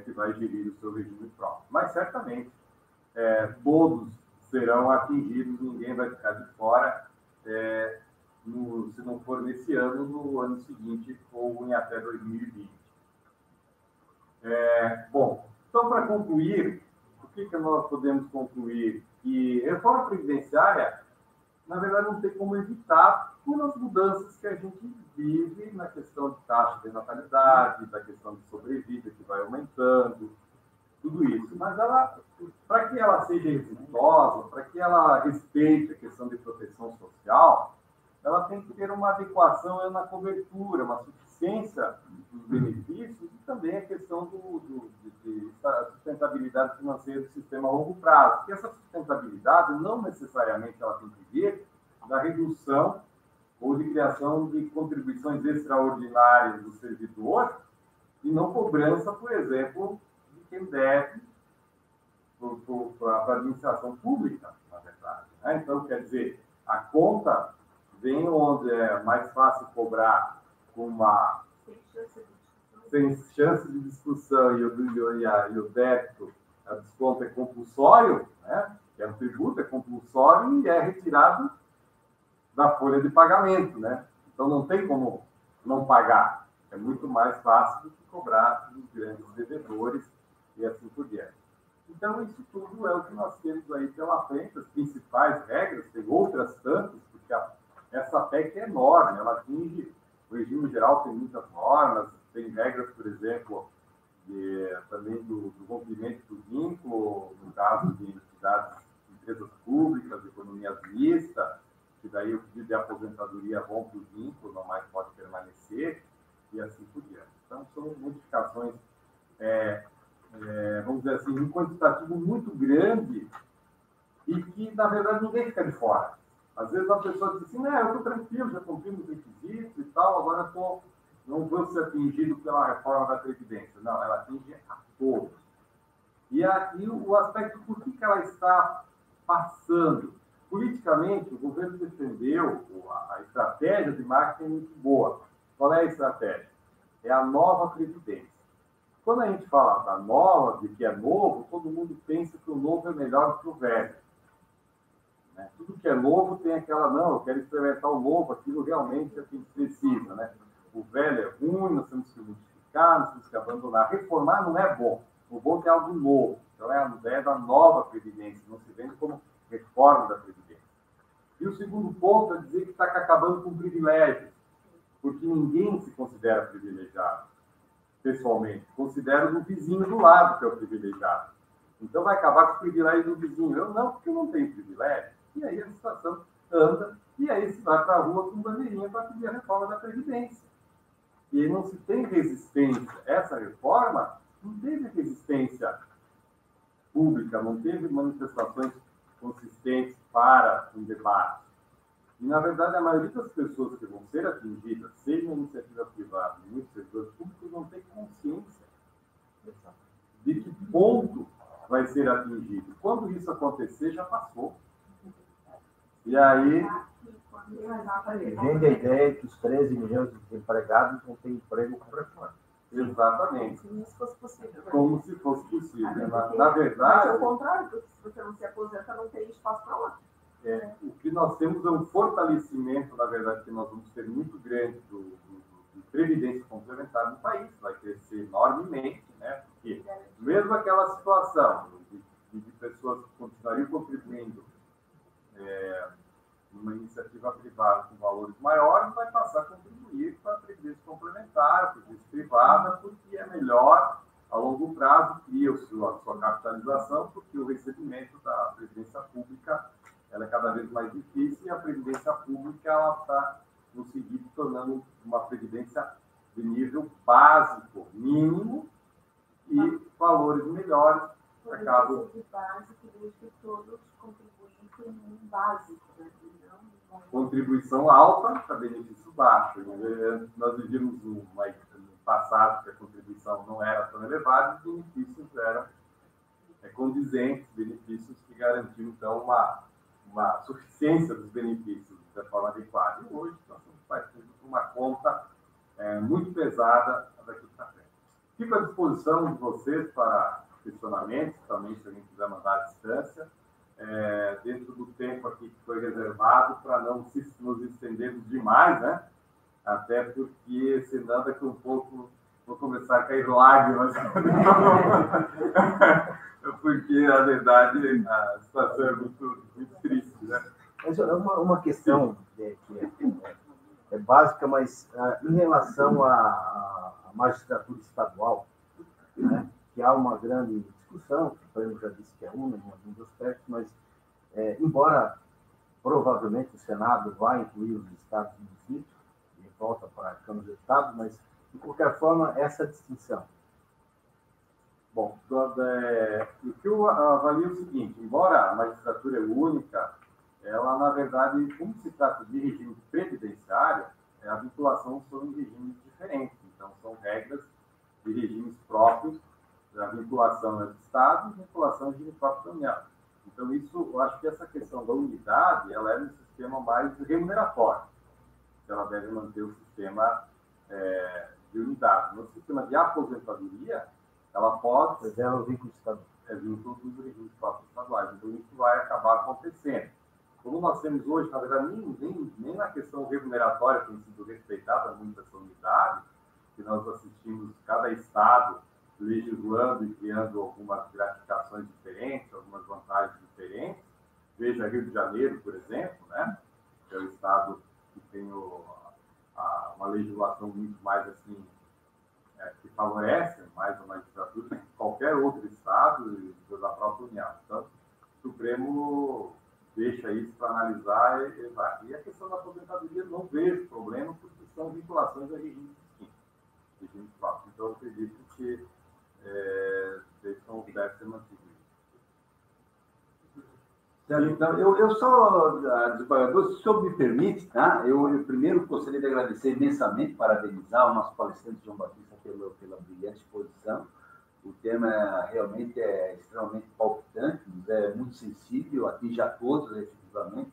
Speaker 3: que vai gerir o seu regime próprio. Mas, certamente, todos serão atingidos, ninguém vai ficar de fora, se não for nesse ano, no ano seguinte ou em até 2020. Bom, então, para concluir, o que nós podemos concluir? Que reforma previdenciária, na verdade, não tem como evitar por as mudanças que a gente vive na questão de taxa de natalidade, da questão de sobrevida que vai aumentando, tudo isso. Mas para que ela seja exitosa, para que ela respeite a questão de proteção social, ela tem que ter uma adequação na cobertura, uma suficiência dos benefícios e também a questão da sustentabilidade financeira do sistema a longo prazo. Porque essa sustentabilidade não necessariamente ela tem que vir da redução ou de criação de contribuições extraordinárias do servidor e não cobrança, por exemplo, de quem deve para a administração pública, na verdade. Né? Então, quer dizer, a conta vem onde é mais fácil cobrar sem chance de discussão e o débito, a desconto é compulsório, né? Que é um tributo, é compulsório e é retirado da folha de pagamento, né? Então não tem como não pagar. É muito mais fácil do que cobrar dos grandes devedores e assim por diante. Então, isso tudo é o que nós temos aí pela frente, as principais regras, tem outras tantas, porque essa PEC é enorme, ela atinge, o regime geral tem muitas normas, tem regras, por exemplo, também do rompimento do vínculo, no caso de entidades, empresas públicas, economia mista, que daí o pedido de aposentadoria rompe o vínculo, não mais pode permanecer, e assim por diante. Então, são modificações, vamos dizer assim, um quantitativo muito grande e que, na verdade, ninguém fica de fora. Às vezes a pessoa diz assim, eu estou tranquilo, já cumpri os requisitos e tal, agora não vou ser atingido pela reforma da Previdência. Não, ela atinge a todos. E o aspecto, por que ela está passando? Politicamente, o governo defendeu a estratégia de marketing muito boa. Qual é a estratégia? É a nova Previdência. Quando a gente fala da nova, de que é novo, todo mundo pensa que o novo é melhor do que o velho. Tudo que é novo tem aquela, não, eu quero experimentar o novo, aquilo realmente é o que a gente precisa, né? O velho é ruim, nós temos que modificar, nós temos que abandonar. Reformar não é bom. O bom é algo novo. Então, é a ideia da nova Previdência, não se vende como reforma da Previdência. E o segundo ponto é dizer que está acabando com privilégios, porque ninguém se considera privilegiado, pessoalmente. Considera o vizinho do lado que é o privilegiado. Então, vai acabar com o privilégio do vizinho. Eu não, porque eu não tenho privilégio. E aí a situação anda, e aí se vai para a rua com bandeirinha para pedir a reforma da Previdência. E aí não se tem resistência. Essa reforma não teve resistência pública, não teve manifestações consistentes para um debate. E, na verdade, a maioria das pessoas que vão ser atingidas, seja na iniciativa privada e muitos servidores públicos, não tem consciência de que ponto vai ser atingido. Quando isso acontecer, já passou. E aí...
Speaker 4: Vende a ideia que os 13 milhões de desempregados não têm emprego com reforma.
Speaker 3: Exatamente.
Speaker 1: Como se fosse possível. Né?
Speaker 3: Como se fosse possível.
Speaker 1: Porque,
Speaker 3: Na verdade...
Speaker 1: Mas é o contrário, porque se você não se aposenta, não tem espaço para outro.
Speaker 3: O que nós temos é um fortalecimento, na verdade, que nós vamos ter muito grande de previdência complementar no país. Vai crescer enormemente, né? Porque mesmo aquela situação de pessoas que continuariam contribuindo numa iniciativa privada com valores maiores, vai passar a contribuir para a previdência complementar, a previdência privada, porque é melhor a longo prazo, cria a sua capitalização, porque o recebimento da previdência pública ela é cada vez mais difícil e a previdência pública ela está, no seguinte, tornando uma previdência de nível básico, mínimo, e valores melhores.
Speaker 1: Acabo... de básico, desde que todos contribuem um básico, né?
Speaker 3: Contribuição alta para benefício baixo. Nós vivíamos no passado que a contribuição não era tão elevada e os benefícios eram condizentes, benefícios que garantiam, então, uma suficiência dos benefícios de forma adequada. E hoje nós estamos partindo de uma conta muito pesada daqui para frente. Fico à disposição de vocês para questionamentos, também se alguém quiser mandar à distância, dentro do tempo aqui que foi reservado, para não nos estendermos demais, né? Até porque, senão, daqui um pouco vou começar a cair lágrimas. Porque, na verdade, a situação é muito, muito triste, né?
Speaker 4: Mas é uma questão que é básica, mas em relação à magistratura estadual, né, que há uma grande discussão, o Supremo já disse que é uma em alguns aspectos, mas embora provavelmente o Senado vá incluir os estados e municípios, e volta para a Câmara do Estado, mas, de qualquer forma, essa distinção.
Speaker 3: Bom, o que eu avalio é o seguinte, embora a magistratura é única, ela, na verdade, como se trata de regime previdenciário, a vinculação são em regimes diferentes. Então, são regras de regimes próprios, a vinculação é do Estado e a vinculação é de regime próprio da União. Então, isso, eu acho que essa questão da unidade, ela é um sistema mais remuneratório. Ela deve manter o sistema de unidade. No sistema de aposentadoria, ela pode...
Speaker 4: Mas é o vínculo estadual.
Speaker 3: É vínculo dos regimes próprios estaduais. Então, isso vai acabar acontecendo. Como nós temos hoje, na verdade, nem na questão remuneratória tem sido respeitada muito essa unidade, que nós assistimos cada estado legislando e criando algumas gratificações diferentes, algumas vantagens diferentes. Veja Rio de Janeiro, por exemplo, né? Que é o estado que tem uma legislação muito mais assim, que favorece mais a magistratura que qualquer outro estado e da própria União. Então, o Supremo deixa isso para analisar e a questão da aposentadoria não vejo problema, porque são vinculações a regimes distintos, regimes próprios. Então, eu acredito que deve ser mantido.
Speaker 2: Então, eu só, desembargador, se o senhor me permite, tá? Eu primeiro gostaria de agradecer imensamente, parabenizar o nosso palestrante João Batista pela brilhante exposição. O tema realmente é extremamente palpitante, é muito sensível, atinge a todos, efetivamente.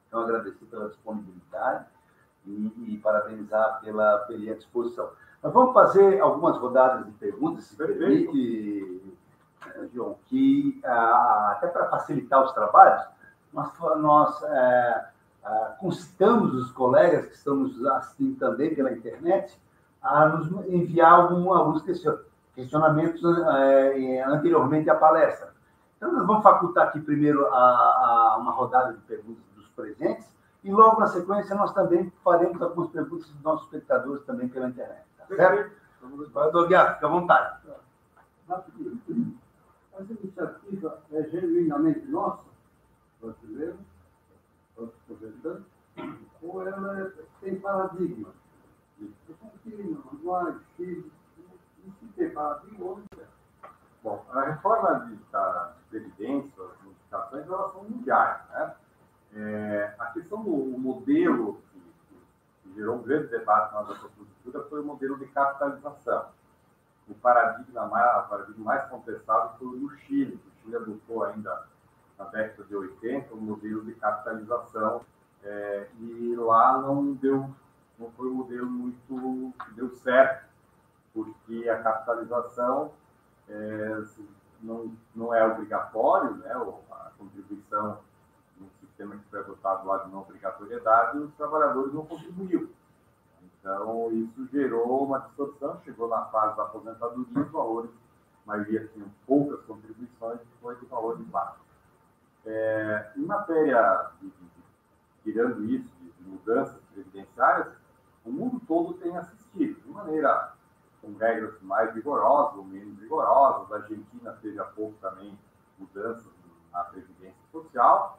Speaker 2: Então, agradecer pela disponibilidade e parabenizar pela brilhante exposição. Nós vamos fazer algumas rodadas de perguntas, se permite, João, que até para facilitar os trabalhos, nós concitamos os colegas que estão nos assistindo também pela internet a nos enviar alguns questionamentos anteriormente à palestra. Então, nós vamos facultar aqui primeiro uma rodada de perguntas dos presentes e logo na sequência nós também faremos algumas perguntas dos nossos espectadores também pela internet. Tá certo? Doutor Guiar, fica à vontade.
Speaker 5: Essa iniciativa é genuinamente nossa, brasileira, aposentando, ou ela tem paradigma? Argentina, Uruguai, Chile, e se tem paradigma, onde é?
Speaker 3: Bom, a reforma da previdência, as modificações, elas são mundiais, né? A questão do modelo que gerou um grande debate na nossa cultura foi o modelo de capitalização. O paradigma mais contestado foi o do Chile. O Chile adotou ainda na década de 80 um modelo de capitalização e lá não foi um modelo muito que deu certo porque a capitalização não é obrigatório, né? A contribuição no sistema que foi adotado lá de não obrigatoriedade, os trabalhadores não contribuíram. Então, isso gerou uma distorção, chegou na fase da aposentadoria, os valores, a maioria tinham poucas contribuições, e foi de valores baixos. Em matéria, tirando isso, de mudanças previdenciárias, o mundo todo tem assistido, de maneira com regras mais rigorosas ou menos rigorosas. A Argentina teve há pouco também mudanças na Previdência Social.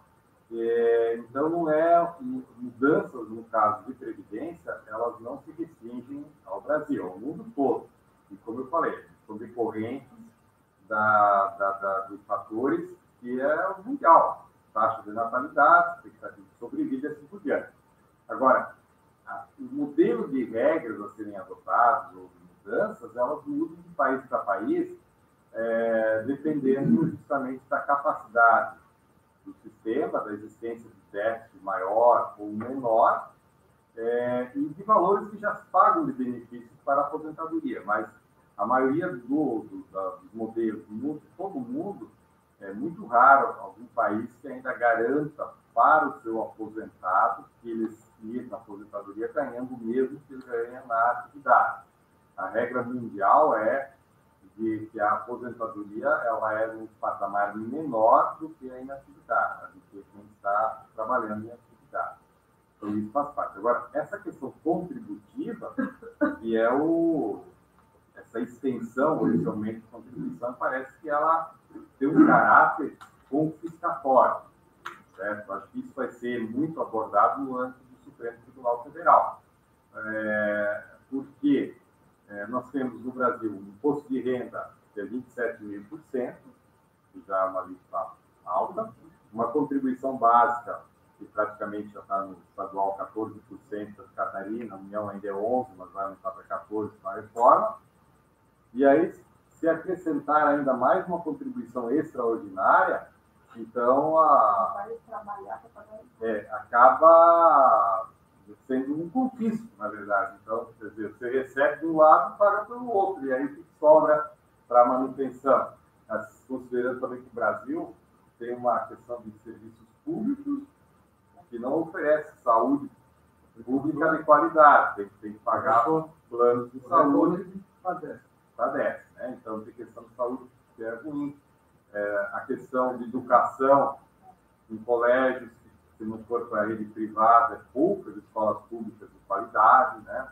Speaker 3: Então, não é mudanças, no caso de Previdência, elas não se restringem ao Brasil, ao mundo todo. E, como eu falei, são decorrentes dos fatores que é o mundial, taxa de natalidade, expectativa de sobrevida e assim por diante. Agora, o modelo de regras a serem adotados ou de mudanças, elas mudam de país para país, dependendo justamente da capacidade do sistema, da existência de déficit maior ou menor, e de valores que já se pagam de benefícios para a aposentadoria. Mas a maioria dos modelos do mundo, todo mundo, é muito raro algum país que ainda garanta para o seu aposentado que ele esteja na aposentadoria ganhando o mesmo que ele ganha na atividade. A regra mundial é de que a aposentadoria ela é um patamar menor do que a inatividade, do que quem está trabalhando em atividade. Então, isso faz parte. Agora, essa questão contributiva, que é essa extensão, esse aumento de contribuição, parece que ela tem um caráter confiscatório, certo? Acho que isso vai ser muito abordado no âmbito do Supremo Tribunal Federal. Porque nós temos no Brasil um imposto de renda que é 27,5%, que já é uma alíquota alta, uma contribuição básica, que praticamente já está no estadual 14% da Catarina, a União ainda é 11%, mas vai aumentar para 14% com a reforma. E aí, se acrescentar ainda mais uma contribuição extraordinária, então acaba sendo um confisco, na verdade. Então, quer dizer, você recebe de um lado e paga pelo outro, e aí o que sobra para a manutenção? Considerando também que o Brasil tem uma questão de serviços públicos que não oferece saúde pública de qualidade, tem que pagar planos de saúde padece, né? Então, tem questão de saúde que é ruim. A questão de educação em colégios, se não for para a rede privada, poucas escolas públicas de qualidade, né?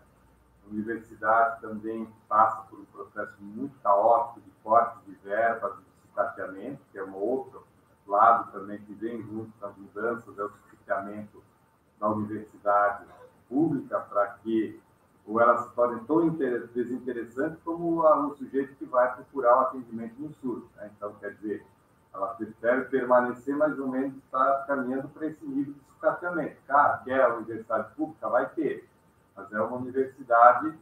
Speaker 3: A universidade também passa por um processo muito caótico de corte de verbas, de sucateamento, que é um outro lado também que vem junto das mudanças, é o sucateamento da universidade pública, para que ou ela se torne tão desinteressante como o sujeito que vai procurar o atendimento no SUS, né? Então, quer dizer, ela prefere permanecer mais ou menos, está caminhando para esse nível de sucateamento. Cara, quer a universidade pública? Vai ter, mas é uma universidade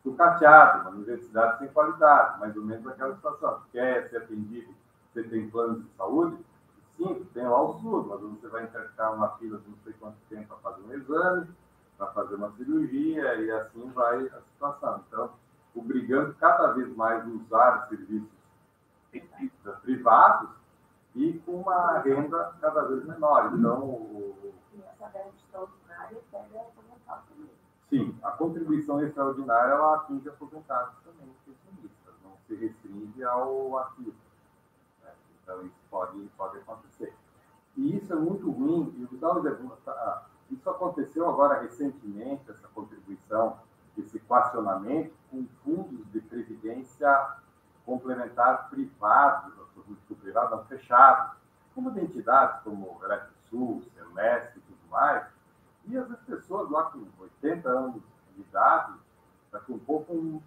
Speaker 3: sucateada, uma universidade sem qualidade, mais ou menos aquela situação. Quer ser atendido? Você tem planos de saúde? Sim, tem lá o SUS, mas você vai ficar uma fila de não sei quanto tempo para fazer um exame, para fazer uma cirurgia, e assim vai a situação. Então, obrigando cada vez mais a usar serviços privados e com uma renda cada vez menor. Então,
Speaker 1: essa renda extraordinária pega aposentado também.
Speaker 3: Sim, a contribuição extraordinária ela atinge aposentados também, pensionistas, não se restringe ao ativo. Né? Então, isso pode acontecer. E isso é muito ruim, e isso aconteceu agora recentemente, essa contribuição, esse equacionamento com fundos de previdência complementar privados, não fechados, como de entidades como Eletrosul, Celeste e tudo mais, e as pessoas lá com 80 anos de idade, daqui a pouco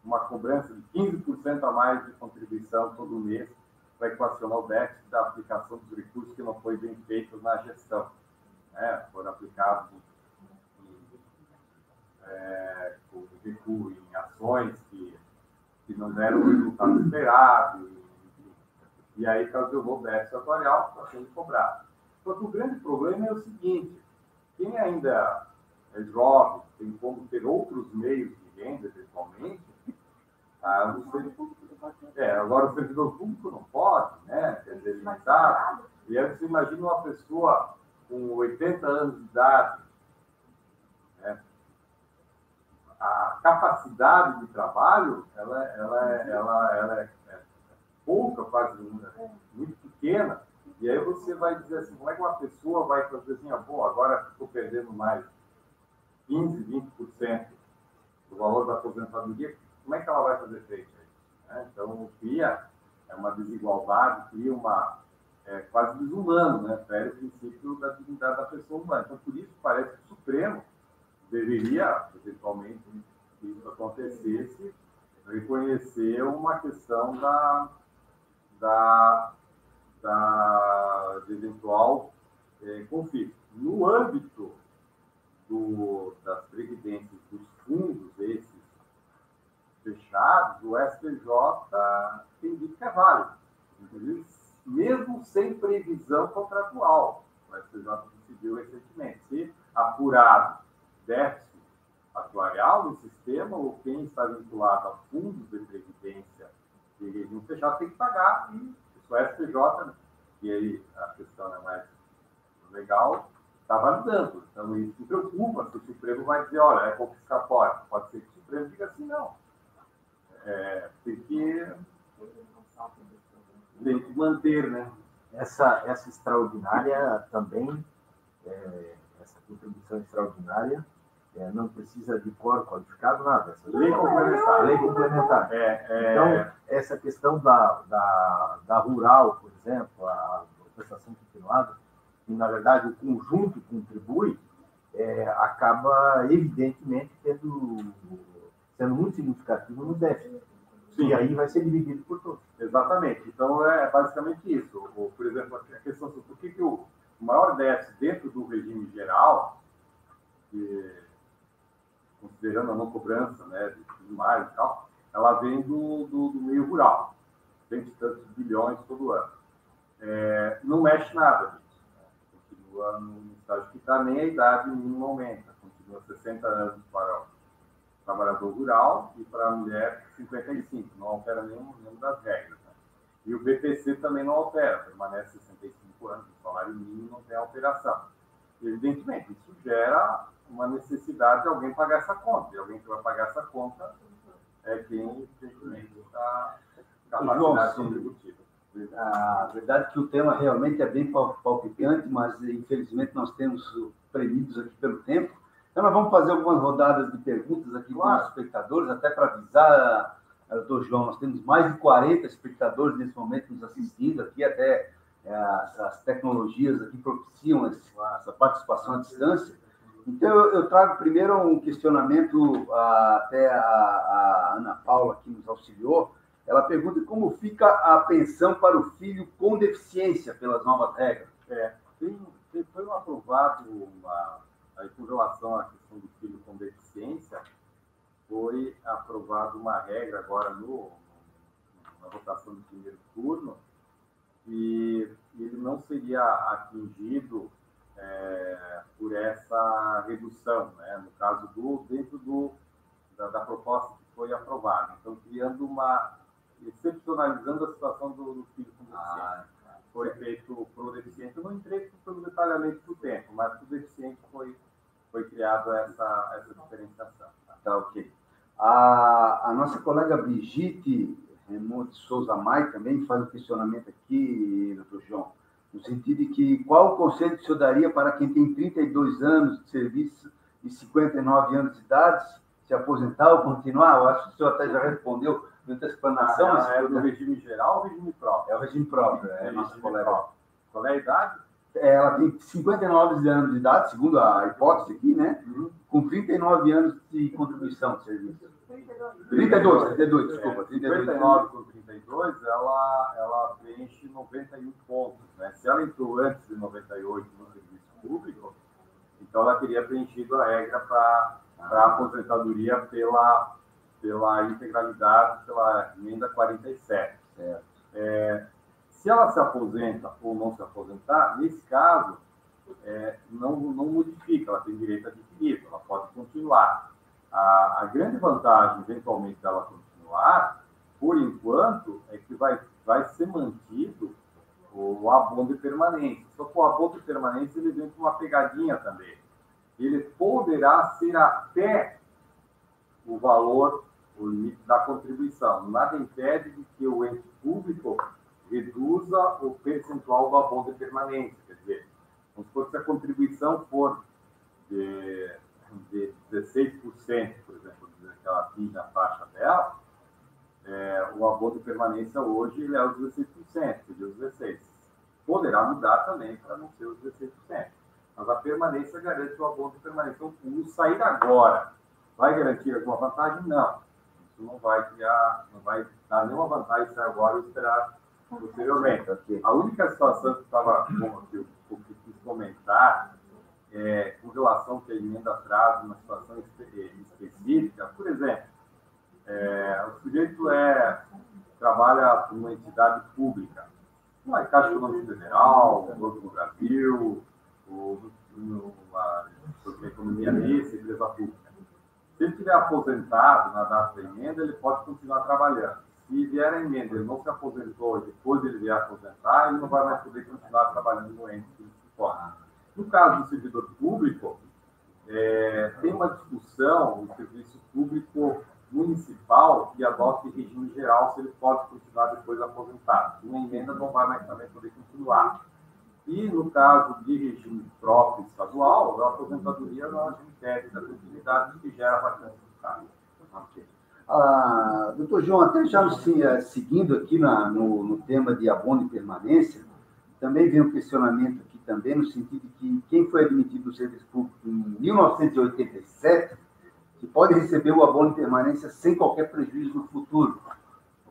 Speaker 3: uma cobrança de 15% a mais de contribuição todo mês para equacionar o déficit da aplicação dos recursos que não foi bem feito na gestão. Né? Foram aplicados com recuo em ações que não deram o resultado esperado, e aí causou o déficit atuarial que está sendo cobrado. Só que o grande problema é o seguinte: quem ainda é jovem, tem como ter outros meios de renda, eventualmente, Agora o servidor público não pode, né? Quer dizer, limitado. E aí você imagina uma pessoa com 80 anos de idade, né? A capacidade de trabalho, ela é pouca, quase muito pequena. E aí você vai dizer assim, como é que uma pessoa vai fazer assim, bom, agora estou perdendo mais 15, 20% do valor da aposentadoria, como é que ela vai fazer frente a isso? Né? Então, cria uma desigualdade, cria quase desumano, né? Fere o princípio da dignidade da pessoa humana. Então, por isso, parece que o Supremo deveria, eventualmente, se isso acontecesse, reconhecer uma questão de eventual conflito. No âmbito das previdências dos fundos, esses fechados, o STJ tem dito que é válido, inclusive, mesmo sem previsão contratual. O STJ decidiu recentemente. Se apurado déficit atuarial no sistema, ou quem está vinculado a fundos de previdência de regime fechado tem que pagar, e isso é STJ, e aí a questão é mais legal, está validando. Então, isso me preocupa se o Supremo vai dizer, olha, é confiscatório. Pode ser que o Supremo diga assim, não. Tem que manter, né?
Speaker 4: Essa extraordinária também, essa contribuição extraordinária, não precisa de quórum qualificado, nada.
Speaker 3: Lei complementar.
Speaker 4: Lei complementar. Então, essa questão da rural, por exemplo, a prestação continuada, que, na verdade, o conjunto contribui, acaba, evidentemente, sendo muito significativo no déficit. Sim. E aí vai ser dividido por todos.
Speaker 3: Exatamente. Então, é basicamente isso. Por exemplo, a questão de por que o maior déficit dentro do regime geral, considerando a não cobrança, né, de tudo mais e tal, ela vem do meio rural. 20 e tantos bilhões todo ano. Não mexe nada disso. Continua no estágio que está, nem a idade mínima aumenta. Continua 60 anos para o trabalhador rural e para a mulher 55. Não altera nenhuma das regras. Né? E o BPC também não altera, permanece 65 anos. O salário mínimo não tem alteração. Evidentemente, isso gera uma necessidade de alguém pagar essa conta. E alguém que vai pagar essa conta é quem, evidentemente, está capacidade contributiva.
Speaker 2: A verdade é que o tema realmente é bem palpitante, mas infelizmente nós temos premidos aqui pelo tempo. Então nós vamos fazer algumas rodadas de perguntas aqui com os espectadores, até para avisar, doutor João, nós temos mais de 40 espectadores nesse momento nos assistindo aqui, até as tecnologias aqui propiciam essa participação à distância. Então eu trago primeiro um questionamento, até a Ana Paula que nos auxiliou. Ela pergunta como fica a pensão para o filho com deficiência pelas novas regras.
Speaker 3: Foi aprovado, aí, com relação à questão do filho com deficiência, foi aprovada uma regra agora na votação do primeiro turno, e ele não seria atingido por essa redução, né? No caso, dentro da proposta que foi aprovada. Então, excepcionalizando a situação do filho com deficiência. Foi feito para o deficiente. Eu não entrei pelo detalhamento do tempo, mas para o deficiente foi criada essa diferenciação.
Speaker 2: Tá, ok. A nossa colega Brigitte Remo de Souza Mai também faz um questionamento aqui, doutor João, no sentido de que qual o conselho que o senhor daria para quem tem 32 anos de serviço e 59 anos de idade, se aposentar ou continuar? Eu acho que o senhor até já respondeu muita explanação.
Speaker 3: É do regime geral ou regime próprio?
Speaker 2: É o regime próprio, nossa colega.
Speaker 3: Próprio. Qual é a idade?
Speaker 2: Ela tem 59 anos de idade, segundo a hipótese aqui, né? Com 39 anos de contribuição de serviço. 32, desculpa.
Speaker 3: 59 com 32, ela preenche 91 pontos. Né? Se ela entrou antes de 98 no serviço público, então ela teria preenchido a regra para a aposentadoria pela integralidade, pela emenda 47. Se ela se aposenta ou não se aposentar, nesse caso, não modifica, ela tem direito adquirido, ela pode continuar. A grande vantagem, eventualmente, dela continuar continuar, por enquanto, é que vai ser mantido o abono de permanência. Só que o abono de permanência ele vem com uma pegadinha também. Ele poderá ser até o valor, o limite da contribuição. Nada impede de que o ente público reduza o percentual do abono de permanência. Quer dizer, vamos supor que a contribuição for de 16%, por exemplo, que ela atinge a faixa dela, o abono de permanência hoje ele é os 16%, seria os 16%. Poderá mudar também para não ser os 16%. Mas a permanência garante o abono de permanência. Então, o sair agora vai garantir alguma vantagem? Não. Isso não vai dar nenhuma vantagem sair agora e esperar posteriormente. A única situação que eu quis comentar com relação que a emenda traz uma situação específica, por exemplo, o sujeito trabalha para uma entidade pública, não é Caixa Econômica Federal, o Banco do Brasil, a economia mista, empresa pública. Se ele estiver aposentado na data da emenda, ele pode continuar trabalhando. Se vier a emenda, ele não se aposentou e depois ele vier aposentar, ele não vai mais poder continuar trabalhando no ente que ele se forma. No caso do servidor público, tem uma discussão no serviço público municipal que adote regime geral se ele pode continuar depois aposentado. Uma emenda não vai mais também poder continuar. E no caso de regime próprio estadual, a aposentadoria não impede da continuidade que gera vacância do cargo.
Speaker 2: Doutor João, até já seguindo aqui no tema de abono e permanência, também vem um questionamento aqui também, no sentido de que quem foi admitido no serviço público em 1987 que pode receber o abono de permanência sem qualquer prejuízo no futuro.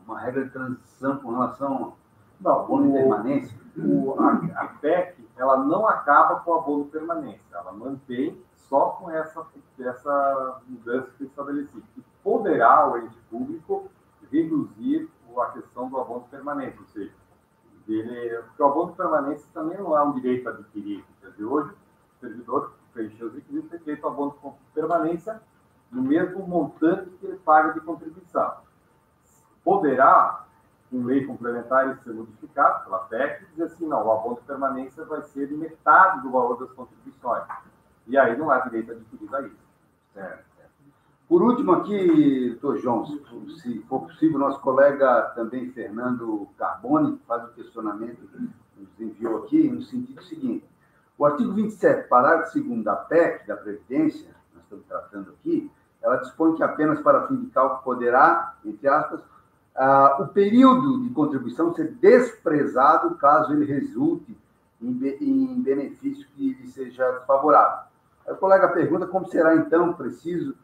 Speaker 2: Uma regra de transição com relação ao abono de permanência.
Speaker 3: A PEC, ela não acaba com o abono de permanência, ela mantém só com essa mudança que estabeleci. E poderá o ente público reduzir a questão do abono de permanência, ou seja, porque o abono de permanência também não é um direito adquirido. Quer dizer, hoje, o servidor preencheu os requisitos tem direito ao abono de permanência no mesmo montante que ele paga de contribuição. Poderá, em lei complementar, isso ser modificado pela PEC, e dizer assim, não, o abono de permanência vai ser de metade do valor das contribuições. E aí não há direito adquirido a isso.
Speaker 2: Certo. Por último aqui, doutor João, se for possível, nosso colega também, Fernando Carboni, faz o questionamento que nos enviou aqui, no sentido seguinte. O artigo 27, parágrafo 2º da PEC, da Previdência, nós estamos tratando aqui, ela dispõe que apenas para fim de cálculo poderá, entre aspas, o período de contribuição ser desprezado caso ele resulte em benefício que lhe seja desfavorável. Aí o colega pergunta como será, então, preciso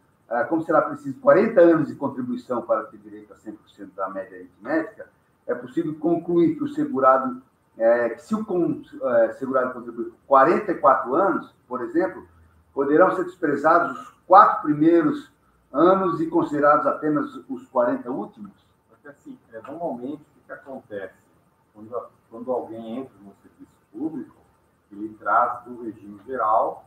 Speaker 2: 40 anos de contribuição para ter direito a 100% da média aritmética. É possível concluir que o segurado, que se o segurado contribuir 44 anos, por exemplo, poderão ser desprezados os 4 primeiros anos e considerados apenas os 40 últimos?
Speaker 3: Porque, assim, normalmente, o que acontece? Quando alguém entra no serviço público, ele traz do regime geral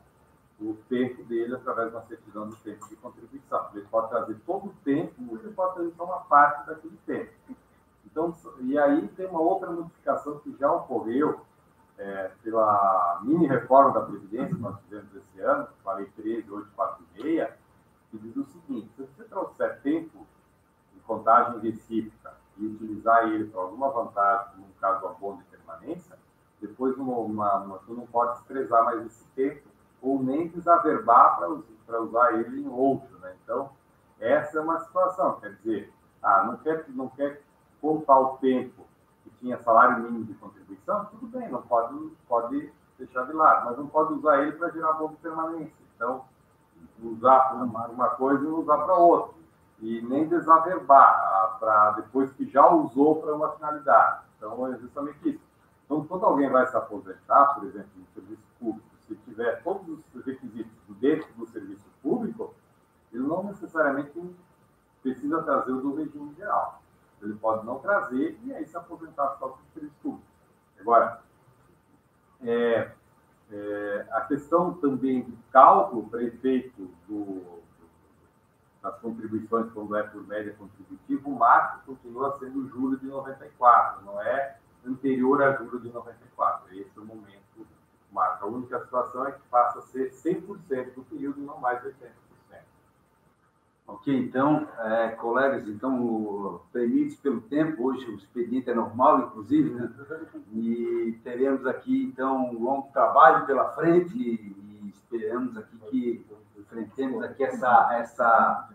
Speaker 3: o tempo dele através de uma certidão do tempo de contribuição. Ele pode trazer todo o tempo, ou ele pode trazer só uma parte daquele tempo. Então, e aí tem uma outra modificação que já ocorreu pela mini-reforma da Previdência que nós fizemos esse ano, a Lei 13.846, que diz o seguinte: se você trouxer tempo de contagem recíproca e utilizar ele para alguma vantagem, no caso do abono de permanência, depois tu não pode desprezar mais esse tempo ou nem desaverbar para usar ele em outro, né? Então, essa é uma situação, quer dizer, não quer contar o tempo que tinha salário mínimo de contribuição, tudo bem, não pode deixar de lado, mas não pode usar ele para gerar abono de permanência. Então, usar para uma coisa e não usar para outra. E nem desaverbar para depois que já usou para uma finalidade. Então, é justamente isso. Então, quando alguém vai se aposentar, por exemplo, no serviço público, se tiver todos os requisitos dentro do serviço público, ele não necessariamente precisa trazer o do regime geral. Ele pode não trazer e aí se aposentar só do serviço público. Agora, a questão também do cálculo para efeito das contribuições, quando é por média contributiva, o marco continua sendo julho de 94, não é anterior a julho de 94. Esse é o momento marco. A única situação é que passa a ser 100% do período, não mais 80%.
Speaker 2: Ok, então, colegas, então, permite pelo tempo, hoje o expediente é normal, inclusive, né? E teremos aqui, então, um longo trabalho pela frente e esperamos aqui que enfrentemos aqui essa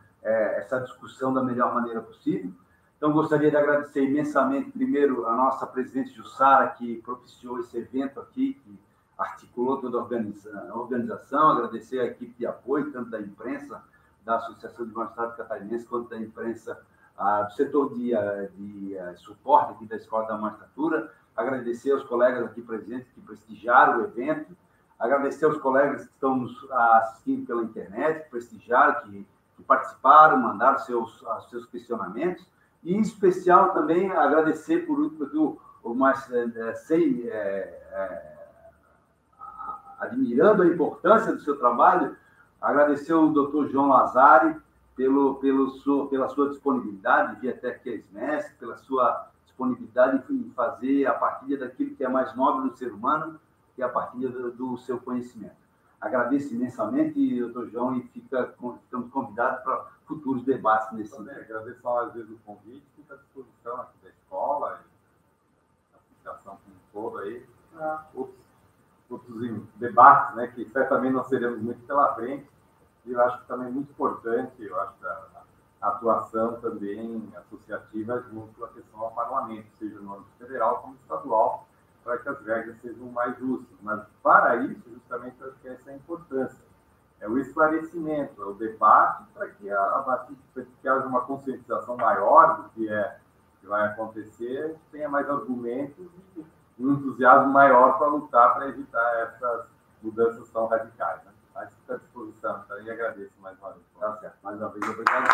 Speaker 2: discussão da melhor maneira possível. Então, gostaria de agradecer imensamente, primeiro, a nossa presidente Jussara, que propiciou esse evento aqui, que articulou toda a organização, agradecer a equipe de apoio, tanto da imprensa, da Associação de Magistrados Catarinenses, quanto da imprensa do setor de suporte aqui da Escola da Magistratura, agradecer aos colegas aqui presentes que prestigiaram o evento, agradecer aos colegas que estão nos assistindo pela internet, que prestigiaram, que participaram, mandaram seus questionamentos, e, em especial, também agradecer, por último, admirando a importância do seu trabalho, agradecer ao Dr. João Lazari pela sua disponibilidade de vir até aqui a SMESC, pela sua disponibilidade em fazer a partilha daquilo que é mais nobre do ser humano, que é a partilha do seu conhecimento. Agradeço imensamente, doutor João, e estamos convidados para futuros debates nesse sentido.
Speaker 3: Agradeço mais vezes o convite, fica à disposição aqui da escola, e a associação como um todo aí, para outros debates, né, que certamente nós teremos muito pela frente, e eu acho que também é muito importante, eu acho, a atuação também associativa junto à questão ao parlamento, seja no âmbito federal como estadual, para que as regras sejam mais justas. Mas, para isso, justamente, eu acho que essa é a importância. É o esclarecimento, é o debate, para que haja uma conscientização maior do que vai acontecer, tenha mais argumentos e um entusiasmo maior para lutar, para evitar essas mudanças tão radicais. Né? Mas fica à disposição, tá? E agradeço mais uma vez.
Speaker 2: Tá certo. Mais uma vez, obrigado.